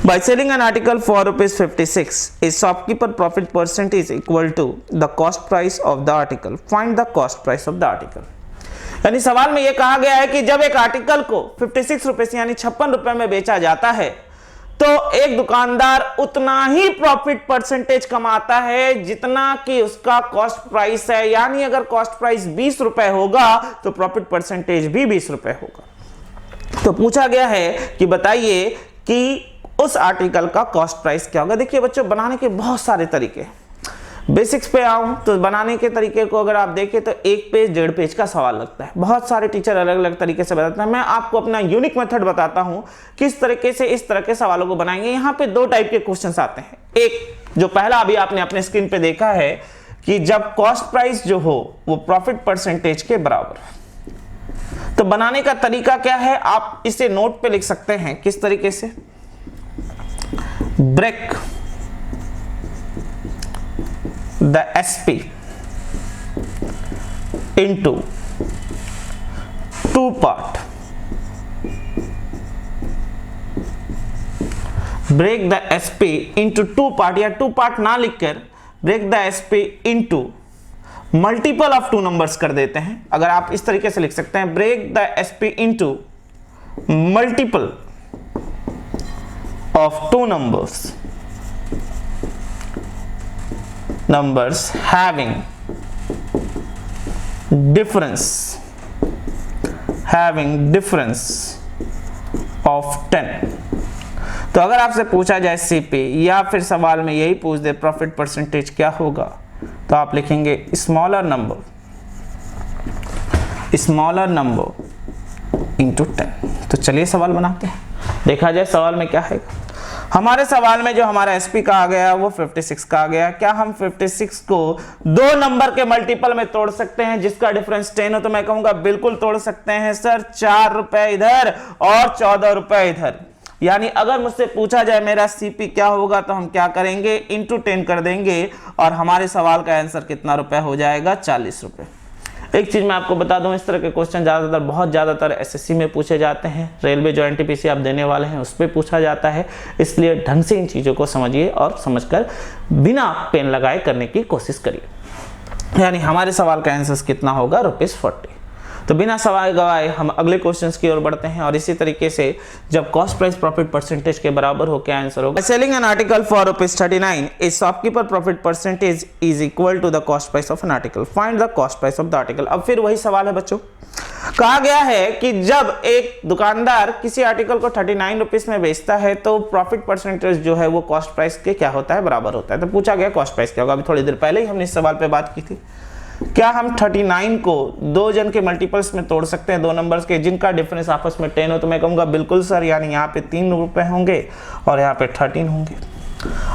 S1: by selling an article for ₹56, a shopkeeper profit percent is equal to the cost price of the article. Find the cost price of the article. यानी सवाल में ये कहा गया है कि जब एक आर्टिकल को 56 रुपए से यानी 56 रुपए में बेचा जाता है तो एक दुकानदार उतना ही प्रॉफिट परसेंटेज कमाता है जितना कि उसका कॉस्ट प्राइस है। यानी अगर कॉस्ट प्राइस 20 रुपए होगा तो प्रॉफिट परसेंटेज भी 20 रुपए होगा। तो पूछा गया है कि बताइए कि उस आर्टिकल का कॉस्ट प्राइस क्या होगा। देखिए बच्चों, बनाने के बहुत सारे तरीके, बेसिक्स पे आऊं तो बनाने के तरीके को अगर आप देखें तो 1 पेज 1.5 पेज का सवाल लगता है। बहुत सारे टीचर अलग अलग तरीके से बताते हैं, मैं आपको अपना यूनिक मेथड बताता हूं किस तरीके से इस तरह के सवालों को बनाएंगे। यहाँ पे 2 टाइप के क्वेश्चंस आते हैं। एक जो पहला अभी आपने अपने स्क्रीन पे देखा है कि जब कॉस्ट प्राइस जो हो वो प्रॉफिट परसेंटेज के बराबर, तो बनाने का तरीका क्या है, आप इसे नोट पे लिख सकते हैं किस तरीके से, break the SP into two part, break the SP into two part, या टू पार्ट ना लिखकर break the SP into multiple of two numbers कर देते हैं। अगर आप इस तरीके से लिख सकते हैं, break the SP into multiple of two numbers having difference of 10। तो अगर आपसे पूछा जाए सीपी या फिर सवाल में यही पूछ दे प्रॉफिट परसेंटेज क्या होगा, तो आप लिखेंगे स्मॉलर नंबर इंटू 10। तो चलिए सवाल बनाते हैं, देखा जाए सवाल में क्या है। हमारे सवाल में जो हमारा एसपी का आ गया वो 56 का आ गया। क्या हम 56 को दो नंबर के मल्टीपल में तोड़ सकते हैं जिसका डिफरेंस 10 हो? तो मैं कहूंगा बिल्कुल तोड़ सकते हैं सर। 4 रुपए इधर और 14 रुपए इधर। यानी अगर मुझसे पूछा जाए मेरा सीपी क्या होगा, तो हम क्या करेंगे, इंटू 10 कर देंगे और हमारे सवाल का आंसर कितना रुपए हो जाएगा, 40 रुपए। एक चीज मैं आपको बता दूं, इस तरह के क्वेश्चन बहुत ज्यादातर एसएससी में पूछे जाते हैं, रेलवे जो एनटीपीसी आप देने वाले हैं उस पर पूछा जाता है। इसलिए ढंग से इन चीजों को समझिए और समझकर बिना पेन लगाए करने की कोशिश करिए। यानी हमारे सवाल का आंसर कितना होगा, ₹40। तो बिना सवाल गवाए हम अगले क्वेश्चंस की ओर बढ़ते हैं। और इसी तरीके से जब कॉस्ट प्राइस प्रॉफिट परसेंटेज के बराबर हो, क्या आंसर होगा, selling an article for ₹39 is shopkeeper profit percentage is equal to the cost price of an article, find the cost price of the article. अब फिर वही सवाल है बच्चों, कहा गया है कि जब एक दुकानदार किसी आर्टिकल को 39 रुपीस में बेचता है तो प्रॉफिट परसेंटेज जो है वो कॉस्ट प्राइस के क्या होता है, बराबर होता है। तो पूछा गया कॉस्ट प्राइस क्या होगा। अभी थोड़ी देर पहले ही हमने इस सवाल पे बात की थी। क्या हम 39 को दो जन के मल्टीपल्स में तोड़ सकते हैं, दो नंबर्स के जिनका डिफरेंस आपस में 10 हो? तो मैं कहूंगा बिल्कुल सर। यानी यहाँ पे 3 रुपए होंगे और यहाँ पे 13 होंगे।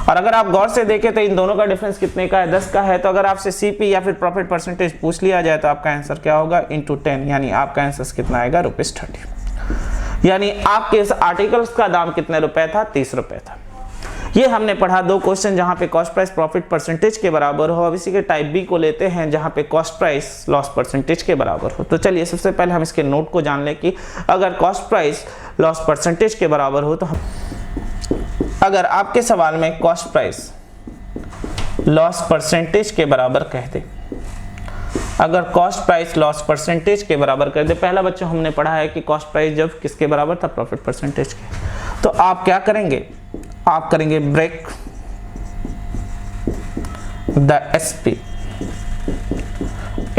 S1: और अगर आप गौर से देखें तो इन दोनों का डिफरेंस कितने का है, 10 का है। तो अगर आपसे सीपी या फिर प्रॉफिट परसेंटेज पूछ लिया जाए तो आपका आंसर क्या होगा, इंटू 10। यानी आपका आंसर कितना आएगा, ₹30। यानी आपके इस आर्टिकल्स का दाम कितने रुपए था, 30 रुपए था। ये हमने पढ़ा दो क्वेश्चन जहां पे कॉस्ट प्राइस प्रॉफिट परसेंटेज के बराबर हो। अब इसी के टाइप बी को लेते हैं जहां पे कॉस्ट प्राइस लॉस परसेंटेज के बराबर हो। तो चलिए सबसे पहले हम इसके नोट को जान लें कि अगर कॉस्ट प्राइस लॉस परसेंटेज के बराबर हो तो हम, अगर आपके सवाल में कॉस्ट प्राइस लॉस परसेंटेज के बराबर कह दे, अगर कॉस्ट प्राइस लॉस परसेंटेज के बराबर कर दे, पहला बच्चों हमने पढ़ा है कि कॉस्ट प्राइस जब किसके बराबर था, प्रॉफिट परसेंटेज के। तो आप क्या करेंगे, आप करेंगे break the SP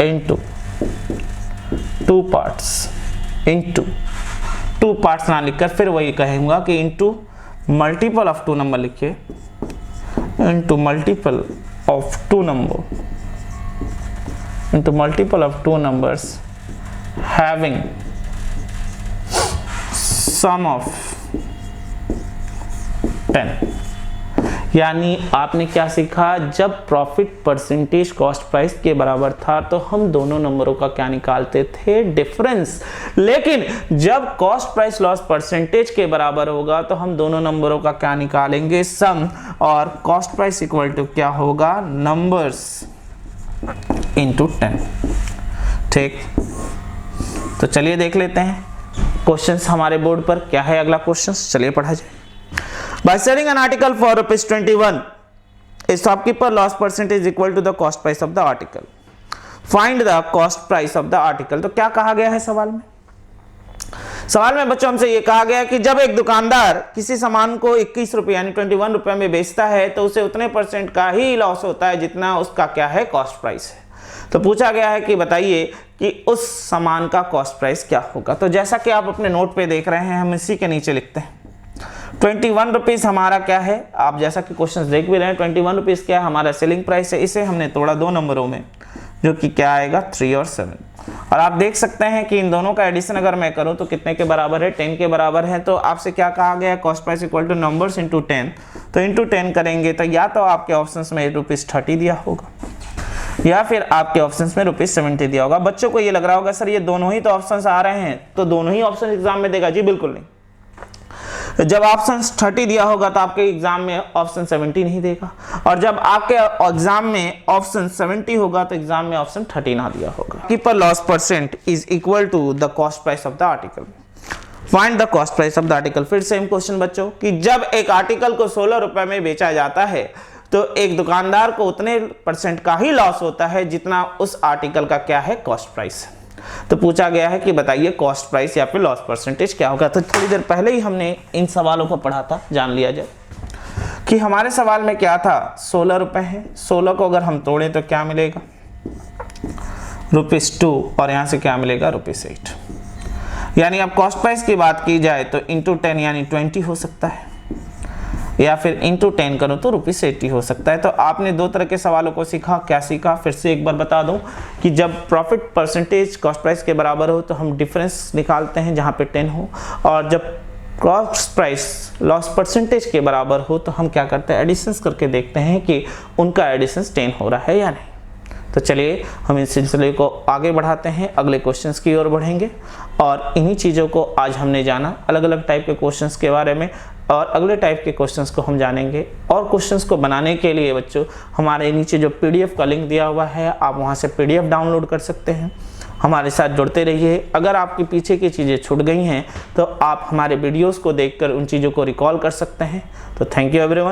S1: into two parts, into two parts ना लिखकर फिर वही कहेंगे कि into multiple of two number लिखिए, into multiple of two number, into multiple of two numbers having sum of 10। यानी आपने क्या सीखा, जब प्रॉफिट परसेंटेज कॉस्ट प्राइस के बराबर था तो हम दोनों नंबरों का क्या निकालते थे, डिफरेंस। लेकिन जब कॉस्ट प्राइस लॉस परसेंटेज के बराबर होगा तो हम दोनों नंबरों का क्या निकालेंगे, सम। और कॉस्ट प्राइस इक्वल टू क्या होगा, नंबर्स इंटू 10। ठीक, तो चलिए देख लेते हैं क्वेश्चंस हमारे बोर्ड पर क्या है। अगला क्वेश्चन चलिए पढ़ा जाए। By selling an article for ₹21 is shopkeeper loss percentage equal to the cost price of the article, find the cost price of the article. तो क्या कहा गया है सवाल में, सवाल में बच्चों हमसे ये कहा गया कि जब एक दुकानदार किसी सामान को 21 रुपए यानी 21 रुपए में बेचता है तो उसे उतने % का ही लॉस होता है जितना उसका क्या है, कॉस्ट प्राइस है। तो पूछा गया है कि बताइए कि उस सामान का कॉस्ट प्राइस क्या होगा। तो जैसा कि आप अपने नोट पे देख रहे हैं, हम इसी के नीचे लिखते हैं 21 रुपीज हमारा क्या है, आप जैसा कि क्वेश्चन देख भी रहे हैं, 21 रुपीज क्या है, हमारा सेलिंग प्राइस है। इसे हमने तोड़ा दो नंबरों में, जो कि क्या आएगा, 3 और 7। और आप देख सकते हैं कि इन दोनों का एडिशन अगर मैं करूं तो कितने के बराबर है, 10 के बराबर है। तो आपसे क्या कहा गया, cost price equal two numbers into 10। तो इंटू 10 करेंगे तो या तो आपके ऑप्शंस में ₹30 दिया होगा, या फिर आपके ऑप्शंस में ₹70 दिया होगा। बच्चों को ये लग रहा होगा सर ये दोनों ही तो ऑप्शंस आ रहे हैं, तो दोनों ही ऑप्शन एग्जाम में देगा। जी बिल्कुल नहीं। जब ऑप्शन 30 दिया होगा तो आपके एग्जाम में ऑप्शन 70 नहीं देगा, और जब आपके एग्जाम में ऑप्शन 70 होगा तो एग्जाम में ऑप्शन 30 ना दिया होगा। Keeper loss percent is equal to the cost price of the article. Find the cost price of the article. फिर सेम क्वेश्चन बच्चों कि जब एक आर्टिकल को 16 रुपए में बेचा जाता है तो एक दुकानदार को उतने % का ही लॉस होता है जितना उस आर्टिकल का क्या है, कॉस्ट प्राइस। तो पूछा गया है कि बताइए कॉस्ट प्राइस या फिर लॉस परसेंटेज क्या होगा। तो थोड़ी देर पहले ही हमने इन सवालों को पढ़ा था, जान लिया जाए कि हमारे सवाल में क्या था, 16 रुपए है, 16 को अगर हम तोड़ें तो क्या मिलेगा, ₹2, और यहाँ से क्या मिलेगा, ₹8। यानी अब कॉस्ट प्राइस की बात की जाए तो इंटू 10 यानी 20 हो सकता है, या फिर इंटू 10 करो तो ₹80 हो सकता है। तो आपने दो तरह के सवालों को सीखा। क्या सीखा, फिर से एक बार बता दूं कि जब प्रॉफिट परसेंटेज कॉस्ट प्राइस के बराबर हो तो हम डिफरेंस निकालते हैं जहां पे 10 हो, और जब कॉस्ट प्राइस लॉस परसेंटेज के बराबर हो तो हम क्या करते हैं, एडिशंस करके देखते हैं कि उनका एडिशंस 10 हो रहा है या नहीं। तो चलिए हम इस सिलसिले को आगे बढ़ाते हैं, अगले क्वेश्चंस की ओर बढ़ेंगे, और इन्हीं चीज़ों को आज हमने जाना, अलग अलग टाइप के क्वेश्चंस के बारे में, और अगले टाइप के क्वेश्चंस को हम जानेंगे। और क्वेश्चंस को बनाने के लिए बच्चों हमारे नीचे जो PDF का लिंक दिया हुआ है, आप वहां से PDF डाउनलोड कर सकते हैं। हमारे साथ जुड़ते रहिए। अगर आपके पीछे की चीज़ें छूट गई हैं तो आप हमारे वीडियोस को देखकर उन चीज़ों को रिकॉल कर सकते हैं। तो थैंक यू एवरीवन।